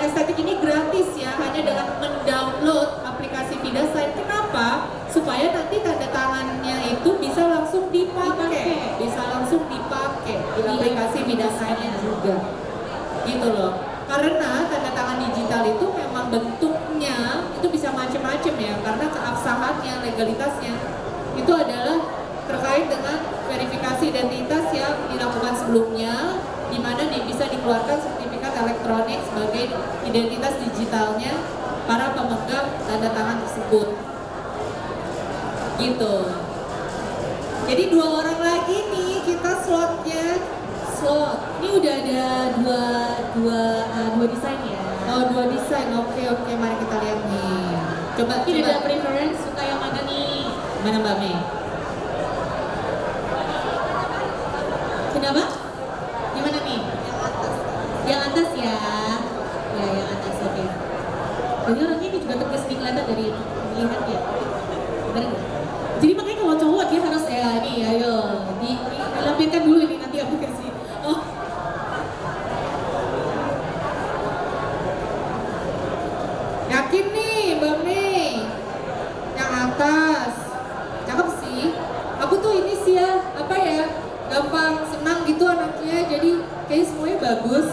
estetik ini gratis ya, hanya dengan mendownload aplikasi Fidasign. Kenapa? Supaya nanti tanda tangannya itu bisa langsung dipakai di aplikasi Fidasign juga, gitu loh. Karena tanda tangan digital itu memang bentuknya itu bisa macam-macam ya, karena keabsahannya, legalitasnya itu adalah terkait dengan verifikasi identitas yang dilakukan sebelumnya, di mana bisa dikeluarkan sertifikat elektronik sebagai identitas digitalnya para pemegang tanda tangan tersebut. Gitu. Jadi 2 orang lagi nih kita slotnya. Ini udah ada dua desain ya. Oh 2 desain. Oke, mari kita lihat nih. Coba ada preference suka yang mana nih? Mana Mbak Mei? Kenapa? Gimana nih? Yang atas ya. Ya yang atas, oke. Jadi orangnya ini juga tegas nih kelihatan dari melihat ya. Bener nggak? Jadi makanya kalau cowok dia harus ya ini ayo dilampirkan dulu ini nanti aku kasih. Oh. Yakin nih Mbak Mei? Yang atas. Cakep sih. Aku tuh ini sih ya, apa ya? Gampang senang gitu anaknya, jadi kayaknya semuanya bagus.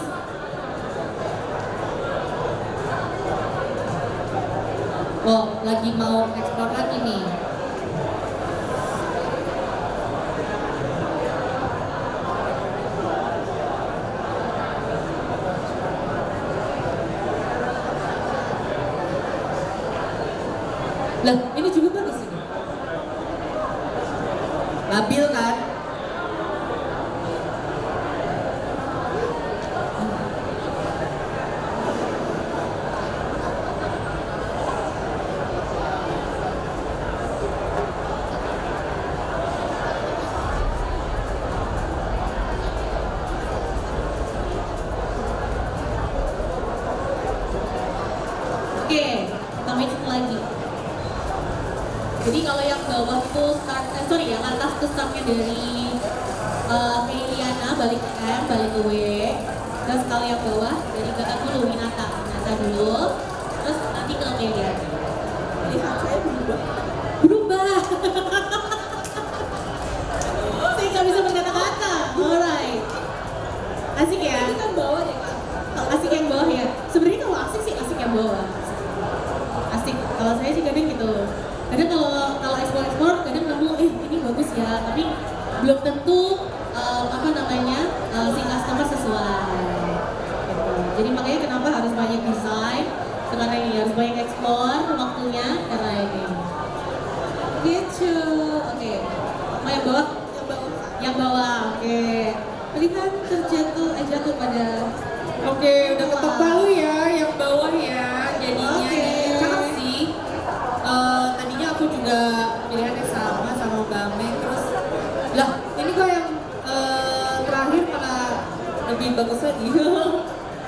Oh, lagi mau explore lagi nih. Lah, ini juga bagus ini. Labil kan? Jadi kalau yang bawah itu yang atas itu startnya dari Meliana balik ke M, balik ke W. Terus kalau yang bawah dari kakak dulu Winata dulu. Terus nanti ke Meliana. Jadi saya berubah. Saya nggak bisa berkata-kata. Alright. Asik ya? Itu kan bawah deh Kak. Asik yang bawah ya? Sebenarnya kalau asik sih asik yang bawah. Asik. Kalau saya sih kadang gitu. Kadang kalau explore kadang nemu ini bagus ya, tapi belum tentu si customer sesuai. Gitu. Jadi makanya kenapa harus banyak desain, karena ini harus banyak explore waktunya karena ini. Gitu. Oke. Mau yang bawah? Yang bawah. Oke. Tadi kan jatuh pada. Oke, udah ketok palu ya, yang bawah ya. Jadinya Oke. cakep sih. Tadinya aku juga pilihannya sama Mbak Mei, terus lah ini kok yang terakhir malah lebih bagus lagi.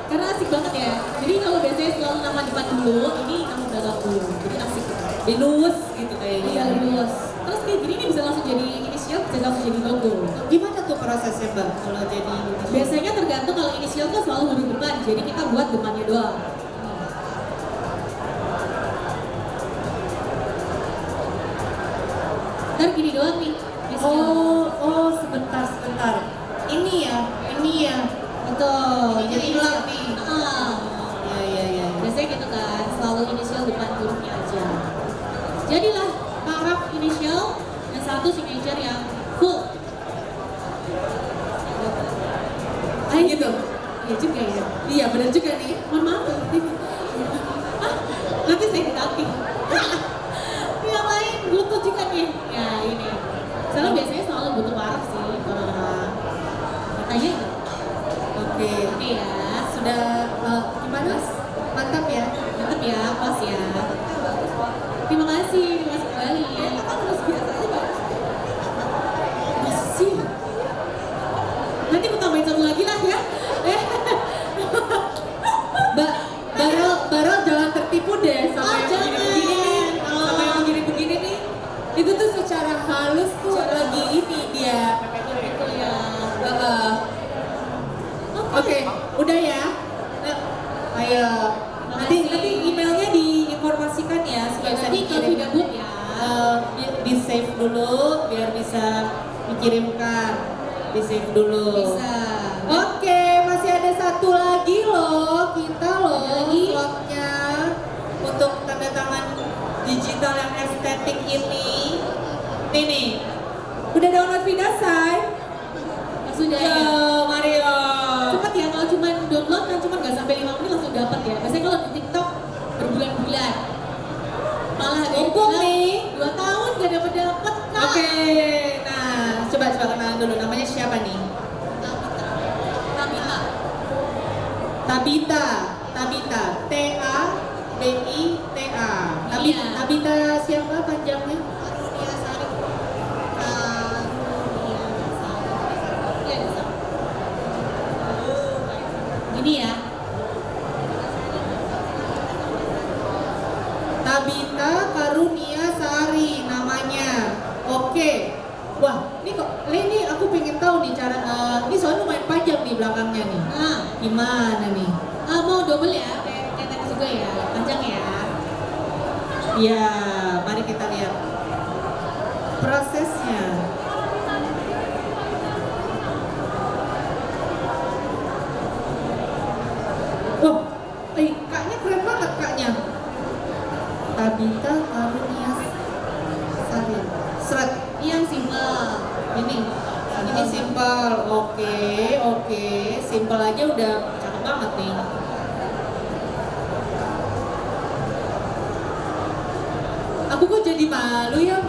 Karena asik banget ya. Jadi kalau biasanya selalu nama depan dulu, ini nama belakang dulu. Jadi asik. Dilus gitu kayaknya. Iya, luas. Terus kayak gini nih bisa langsung jadi inisial, bisa langsung jadi logo. Gimana tuh prosesnya Mbak kalau jadi Biasanya tergantung kalau inisial tuh selalu huruf depan, jadi kita buat depannya doang. Ntar gini doang nih. inisial. Oh, sebentar. Ini ya. Betul. Ininya Jadi hilang inisial. nih. Ah. Ya. Biasanya gitu kan, selalu inisial depan hurufnya aja. Jadilah paraf inisial dan satu signature yang full. Gitu. Iya juga ya. Iya, benar juga nih. Mohon maaf. Nanti saya ganti. Yang lain butuh juga nih. Ya ini. Soalnya biasanya selalu butuh paraf sih orang-orang. Katanya gitu. Oke. Oke ya. Sudah gimana? Mantap ya. Mantap ya, pas ya. Terima kasih kembali. Kan harus biasa aja Pak. Masih. Nanti aku tambahin satu lagi lah ya. Barel jangan tertipu deh sama yang jangan. begini-begini nih. Sama yang begini-begini nih. Itu tuh secara halus tuh lagi ini dia. Itu ya. Oke, udah ya. Ayo. Nanti emailnya diinformasikan ya supaya bisa Nanti ke dikirim. Vidabut ya. Di save dulu biar bisa dikirimkan. Di save dulu. Bisa. Oke, masih ada satu lagi loh kita loh Ada lagi? slotnya untuk tanda tangan digital yang estetik ini. Nih, udah download Vidasai? Sudah ya. Yo, Mario. Cepet ya, kalau cuma download kan cuma nggak sampai 5 menit langsung dapat ya. Biasanya kalau di TikTok berbulan-bulan. Malah ada yang Mumpung bilang, nih. 2 tahun nggak dapat Kak. Oke, nah coba kenalan dulu. Namanya siapa nih? Tabita. T-A-B-I-T-A. Iya. Tabita siapa panjangnya? Ini ya. Tabita Karunia Sari namanya. Oke. Wah, ini aku pengen tahu nih cara. Ini soalnya lumayan panjang nih belakangnya nih. Nah, Gimana nih? mau double ya, kayak tadi juga ya, panjang ya. Ya, mari kita lihat prosesnya. Wah, kaknya keren banget kaknya. Tabita Karunia Sari. Seret. Ini yang simpel. Ini simpel. Oke. Simpel aja udah cakep banget nih. Aku kok jadi malu ya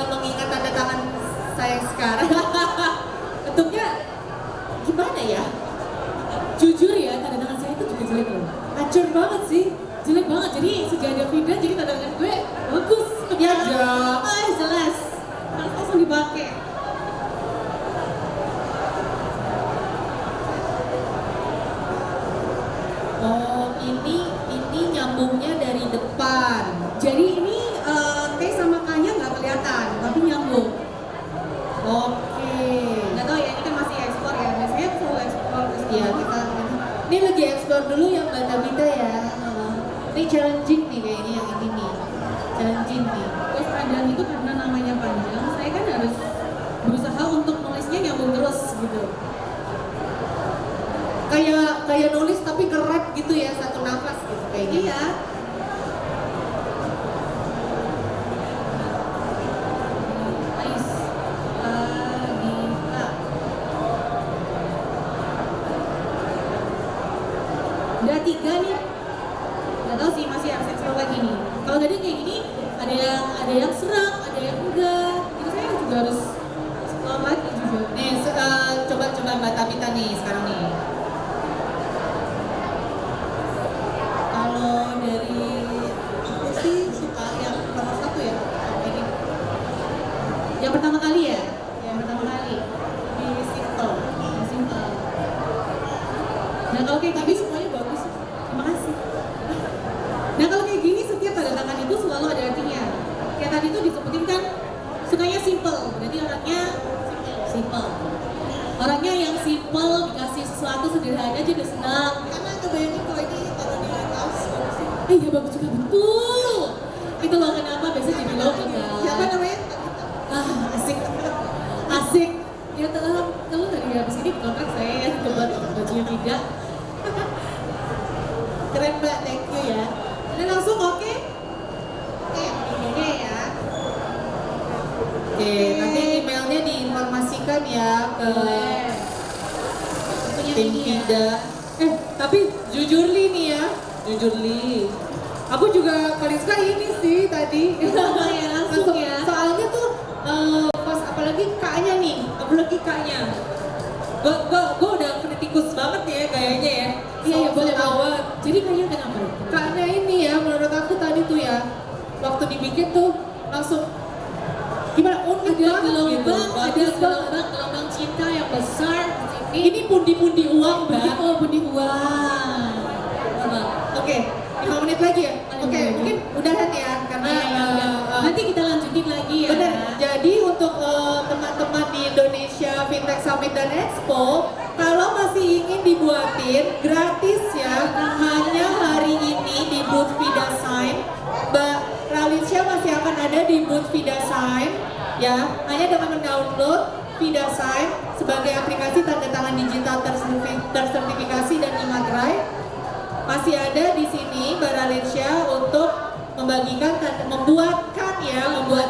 mengingat tanda tangan saya sekarang. Bentuknya gimana ya? Jujur ya, tanda tangan saya itu juga jelek loh. Hancur banget sih. Jelek banget, jadi sejak ada Vida, jadi tanda tangan gue bagus. Ya, Jok. Jelas. Harus langsung dipakai. Oh, ini nyambungnya dari depan. Jadi ini T sama K-nya nggak explore dulu yang Mbak Tabita ya. Ini challenging nih kayaknya yang ini nih. Challenging nih. Terus kadang itu karena namanya panjang, saya kan harus berusaha untuk nulisnya nyambung terus gitu. Kayak nulis tapi nge-rap gitu ya, satu nafas gitu kayaknya. Iya. Ais, Dita. Udah 3 nih. Gak tau sih, masih harus explore lagi nih. Kalau tadi kayak gini, ada yang serak, ada yang enggak. Itu saya juga harus explore lagi juga. Nih, coba Mbak Tabita nih sekarang nih. Kalau dari aku sih suka yang nomor 1 ya. Ini Yang pertama kali ya? Yang pertama kali. di simple. Yang simpel. Nah kalau kayak Tapi gini, semuanya bagus. terima kasih. Nah kalau kayak gini setiap tanda tangan itu selalu ada artinya. Kayak tadi tuh disebutin kan sukanya simple, berarti orangnya simple. Orangnya yang simple dikasih sesuatu sederhana aja udah senang. Karena kebayangin kalau ini taruh di kaos bagus sih. Iya bagus juga betul. Itu loh kenapa biasa jadi logo kan. Siapa namanya? Ah asik, asik. Ya kalau tadi habis ini di kontrak saya ya coba bajunya tidak. Keren Mbak, thank you ya. Dan langsung oke. Oke ya. Oke, nanti emailnya diinformasikan ya ke tim Vida. Tapi jujur Li nih ya, jujur Li. Aku juga paling suka ini sih tadi. Ya, langsung ya. Soalnya tuh pas apalagi K-nya nih, apalagi K-nya. Gue udah kritikus banget ya gayanya ya. Iya, boleh Awal. banget. Jadi kayaknya kenapa? K-nya ini ya, menurut aku tadi tuh ya, waktu dibikin tuh langsung gimana unik Ada banget gitu. gelombang, ada Bagus banget. gelombang cinta yang besar di sini. Ini pundi-pundi uang, Mbak. Oh, benih uang. Oke, 5 menit lagi ya? Oke, Ayo. mungkin udahan ya, karena Nanti kita lanjutin lagi ya. benar. Jadi untuk teman-teman di Indonesia Fintech Summit dan Expo, kalau masih ingin dibuatin gratis ya, hanya hari ini di booth VidaSign, Mbak Ralicia masih akan ada di booth VidaSign, ya, hanya dengan mendownload VidaSign sebagai aplikasi tanda tangan digital tersertifikasi dan imaterai. Masih ada di sini Mbak Ralicia untuk membuatkan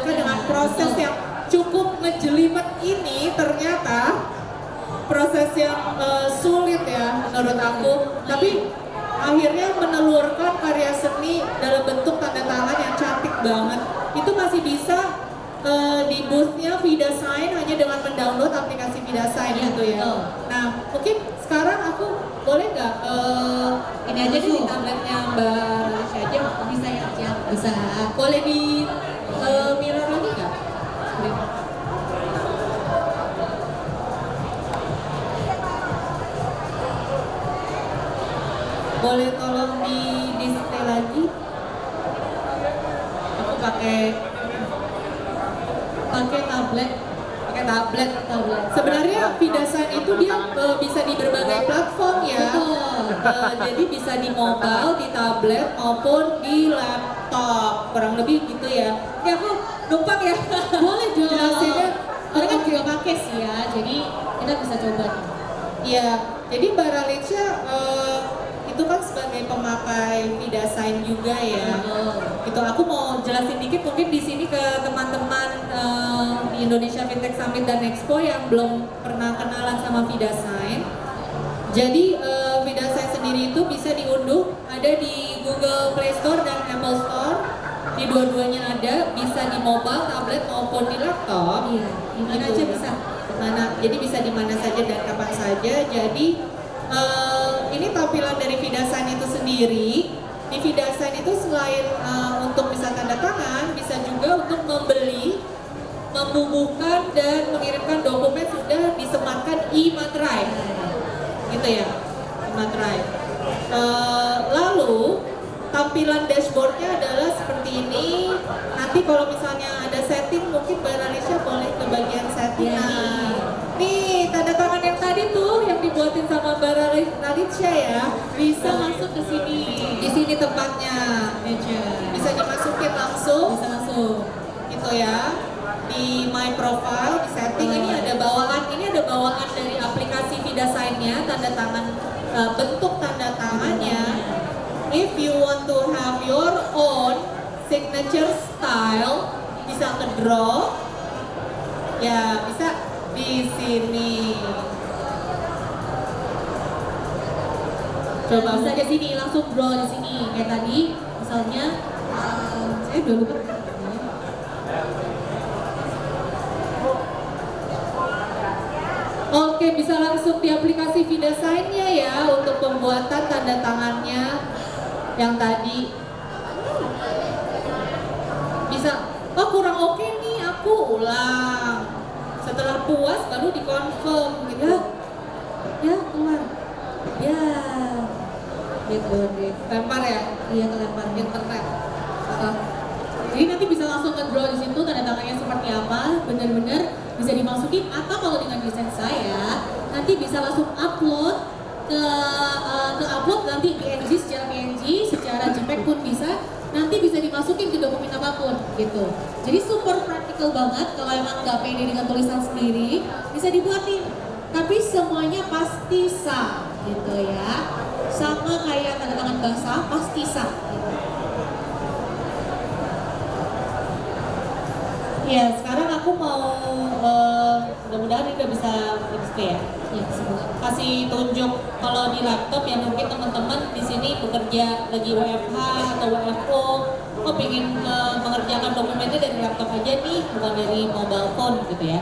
dengan proses yang cukup ngejelimet ini, ternyata proses yang sulit ya menurut aku, tapi akhirnya menelurkan karya seni dalam bentuk tanda tangan yang cantik banget. Itu masih bisa di boothnya VidaSign hanya dengan mendownload aplikasi VidaSign gitu ya. Nah mungkin sekarang aku boleh nggak ini aja deh di tabletnya Mbak Ralisha aja, bisa ya? Bisa. Boleh di mirror lagi nggak? Boleh tolong di display lagi? Aku pakai tablet. Sebenarnya VidaSign itu dia bisa di berbagai platform ya. Jadi bisa di mobile, di tablet maupun di laptop. Kurang lebih gitu ya. Ya aku numpang ya. Boleh dong. Jelasinnya. Orang kan juga pakai sih ya, jadi kita bisa coba nih. Iya, jadi Mbak Ralicia itu kan sebagai pemakai VidaSign juga ya. Gitu, aku mau jelasin dikit mungkin di sini ke teman-teman di Indonesia Fintech Summit dan Expo yang belum pernah kenalan sama VidaSign. Jadi VidaSign sendiri itu bisa diunduh, ada di Google Play Store dan Apple Store. Di dua-duanya ada, bisa di mobile, tablet maupun di laptop. Iya, Di mana aja bisa. Jadi bisa di mana saja dan kapan saja. Jadi ini tampilan dari VidaSign itu sendiri. Di VidaSign itu selain untuk bisa tanda tangan, bisa juga untuk membeli, membubuhkan dan mengirimkan dokumen sudah disematkan e-materai, gitu ya, e-materai. Lalu tampilan dashboardnya adalah seperti ini. Nanti kalau misalnya ada setting, mungkin Mbak Ralicia boleh ke bagian setting. Nah, nih tanda tangan yang tadi tuh yang dibuatin sama Mbak Ralicia ya, bisa bisa masuk ke sini. Di sini tempatnya. Bisa dimasukin langsung. Bisa masuk. Gitu ya. Di my profile, di setting ini ada bawaan dari aplikasi VidaSign-nya, tanda tangan, bentuk tanda tangannya. If you want to have your own signature style, bisa nge-draw. Ya, bisa di sini. Coba bisa di sini, langsung draw di sini. Kayak tadi, misalnya, saya udah lupa. Oke, bisa langsung di aplikasi VidaSign-nya ya untuk pembuatan tanda tangannya yang tadi. Bisa, oh kurang oke nih, aku ulang. Setelah puas baru dikonfirm gitu. Ya, keluar. Ya, gitu deh. Lempar ya? Iya, kelempar Internet. Jadi nanti bisa langsung nge-draw di situ tanda tangannya seperti apa, benar-benar bisa dimasukin, atau kalau dengan desain saya nanti bisa langsung upload ke upload nanti PNG secara JPEG pun bisa, nanti bisa dimasukin ke dokumen apapun gitu. Jadi super praktikal banget. Kalau emang nggak pede dengan tulisan sendiri bisa dibuatin, tapi semuanya pasti sah gitu ya, sama kayak tanda tangan basah pasti sah gitu. Ya, sekarang aku mau mudah-mudahan ini udah bisa ya. Ya, semoga. Kasih tunjuk kalau di laptop ya, mungkin teman-teman di sini bekerja lagi WFH atau WFO, pengen mengerjakan dokumennya dari laptop aja nih, bukan dari mobile phone gitu ya.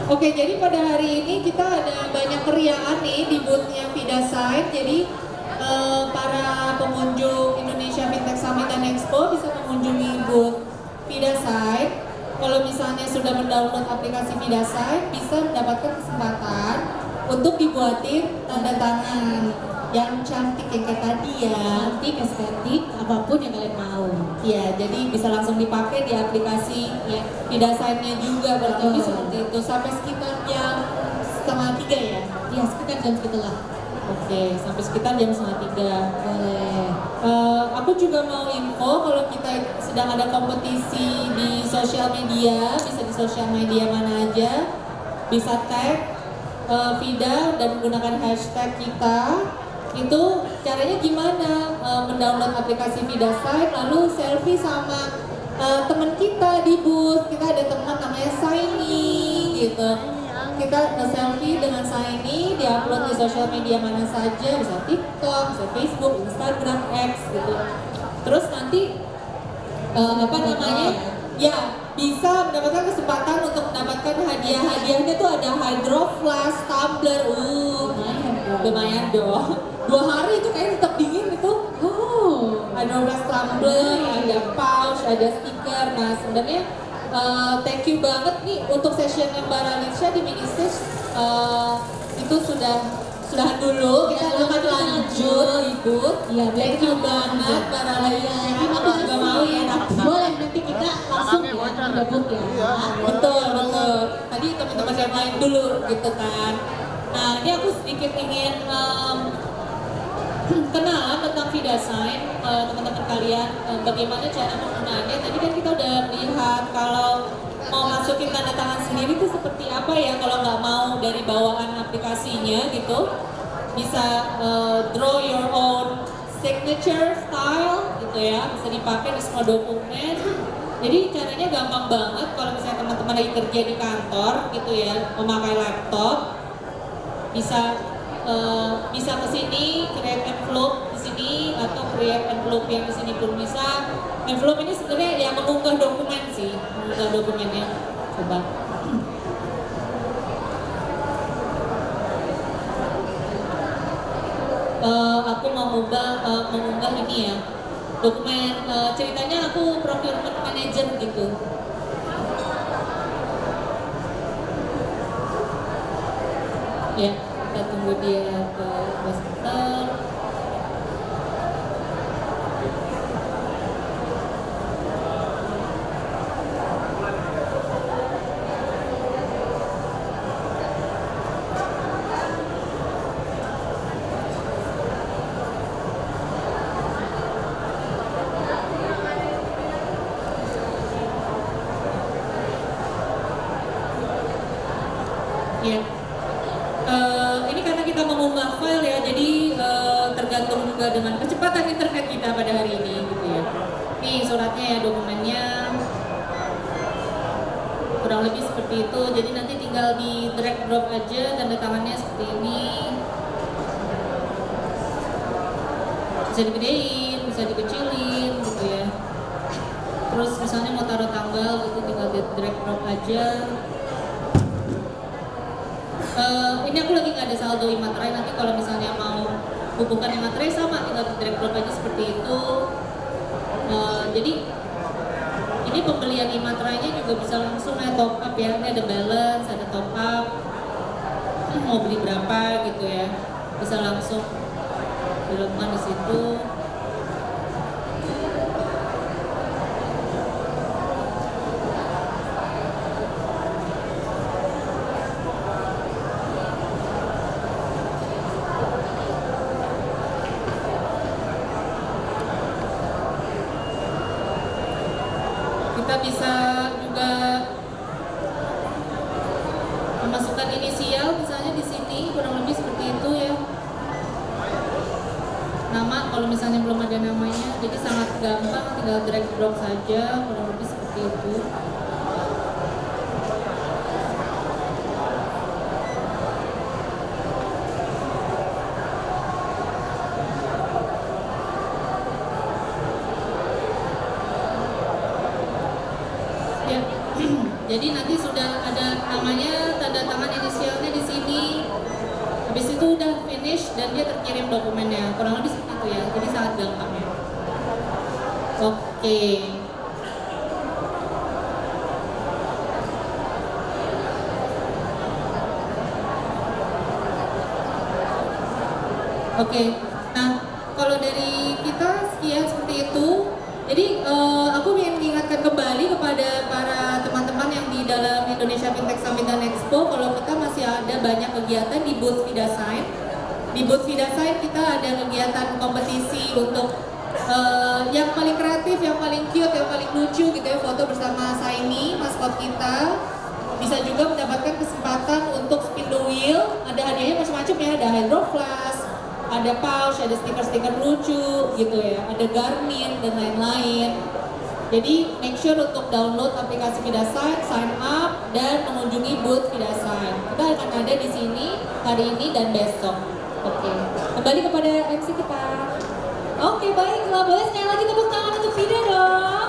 Oke, jadi pada hari ini kita ada banyak keriaan nih di booth-nya VidaSign. Jadi para pengunjung Indonesia Fintech Summit dan Expo bisa mengunjungi booth VidaSign. Kalau misalnya sudah mendownload aplikasi VidaSign, bisa mendapatkan kesempatan untuk dibuatin tanda tangan yang cantik yang kayak tadi ya, cantik, estetik, apapun yang kalian mau. Iya, jadi bisa langsung dipakai di aplikasi ya, VidaSign-nya juga berarti seperti itu sampai sekitar jam 2:30 ya? Iya, sekitar jam segitulah. Oke, sampai sekitar jam 2:30. Boleh. Aku juga mau info kalau kita sedang ada kompetisi di sosial media, bisa di sosial media mana aja, bisa tag Vida dan menggunakan hashtag kita. Itu caranya gimana? Mendownload aplikasi VidaSign, lalu selfie sama teman kita di booth. Kita ada teman namanya Saini gitu. Kita selfie dengan Saini, diupload di sosial media mana saja, bisa TikTok, bisa Facebook, Instagram, X gitu. Terus nanti apa namanya? Ya, bisa mendapatkan kesempatan untuk mendapatkan hadiah-hadiahnya tuh ada Hydro Flask, tumbler, lumayan dong. 2 hari itu kayaknya tetap dingin itu. Hydro Flask, tumbler, ada pouch, ada stiker. Nah sebenarnya thank you banget nih untuk session yang Mbak Ralisha di mini stage itu sudah dulu, kita akan lanjut Ibu. Iya, thank you banget Mbak Ralisha. Aku juga mau ya, boleh nanti kita langsung ya gabung ya. Betul. Tadi teman-teman yang lain dulu gitu kan. Nah ini aku sedikit ingin kenalan tentang VidaSign, teman-teman kalian, bagaimana cara penggunaannya. Tadi kan kita udah lihat kalau mau masukin tanda tangan sendiri itu seperti apa ya, kalau nggak mau dari bawaan aplikasinya gitu. Bisa draw your own signature style gitu ya, bisa dipakai di semua dokumen. Jadi caranya gampang banget kalau misalnya teman-teman lagi kerja di kantor gitu ya, memakai laptop, bisa ke sini, create envelope di sini atau create envelope yang di sini pun bisa. Envelope ini sebenarnya ya mengunggah dokumen sih, mengunggah dokumennya. Coba. Aku mau mengunggah ini ya, dokumen. Ceritanya aku procurement manager gitu. Ya, kita tunggu dia ke sebentar. Ya. Ini karena kita mengubah file ya, jadi tergantung juga dengan kecepatan internet kita pada hari ini gitu ya. Nih suratnya ya, dokumennya kurang lebih seperti itu. Jadi nanti tinggal di drag drop aja, tanda tangannya seperti ini. Bisa digedein, bisa dikecilin gitu ya. Terus misalnya mau taruh tanggal gitu, tinggal di drag drop aja. Ini aku lagi nggak ada saldo imaterai, nanti kalau misalnya mau hubungkan imaterai sama tinggal drag drop aja seperti itu. Jadi ini pembelian imaterainya juga bisa langsung ya, top up ya, ini ada balance, ada top up, mau beli berapa gitu ya, bisa langsung dilakukan di situ. Kita bisa juga memasukkan inisial misalnya di sini, kurang lebih seperti itu ya. Nama kalau misalnya belum ada namanya, jadi sangat gampang, tinggal drag drop saja, kurang lebih seperti itu. Ya, jadi nanti sudah ada namanya, tanda tangan inisialnya di sini. Habis itu udah finish dan dia terkirim dokumennya. Kurang lebih seperti itu ya. Jadi sangat gampang ya. Oke. Oke. Nah, kalau dari kita sekian seperti itu. Jadi aku ingin mengingatkan kembali kepada para teman-teman yang di dalam Indonesia Fintech Summit dan Expo, kalau kita masih ada banyak kegiatan di booth Vidasign. Di booth Vidasign kita ada kegiatan kompetisi untuk yang paling kreatif, yang paling cute, yang paling lucu gitu ya, foto bersama Saini, maskot kita. Bisa juga mendapatkan kesempatan untuk spin the wheel, ada hadiahnya macam-macam ya, ada hydro flask, ada pouch, ada stiker-stiker lucu gitu ya, ada Garmin dan lain-lain. Jadi make sure untuk download aplikasi Vidasign, sign up dan mengunjungi booth Vidasign. Kita akan ada di sini hari ini dan besok. Oke, kembali kepada MC kita. Oke, baiklah, boleh sekali lagi tepuk tangan untuk Vida dong.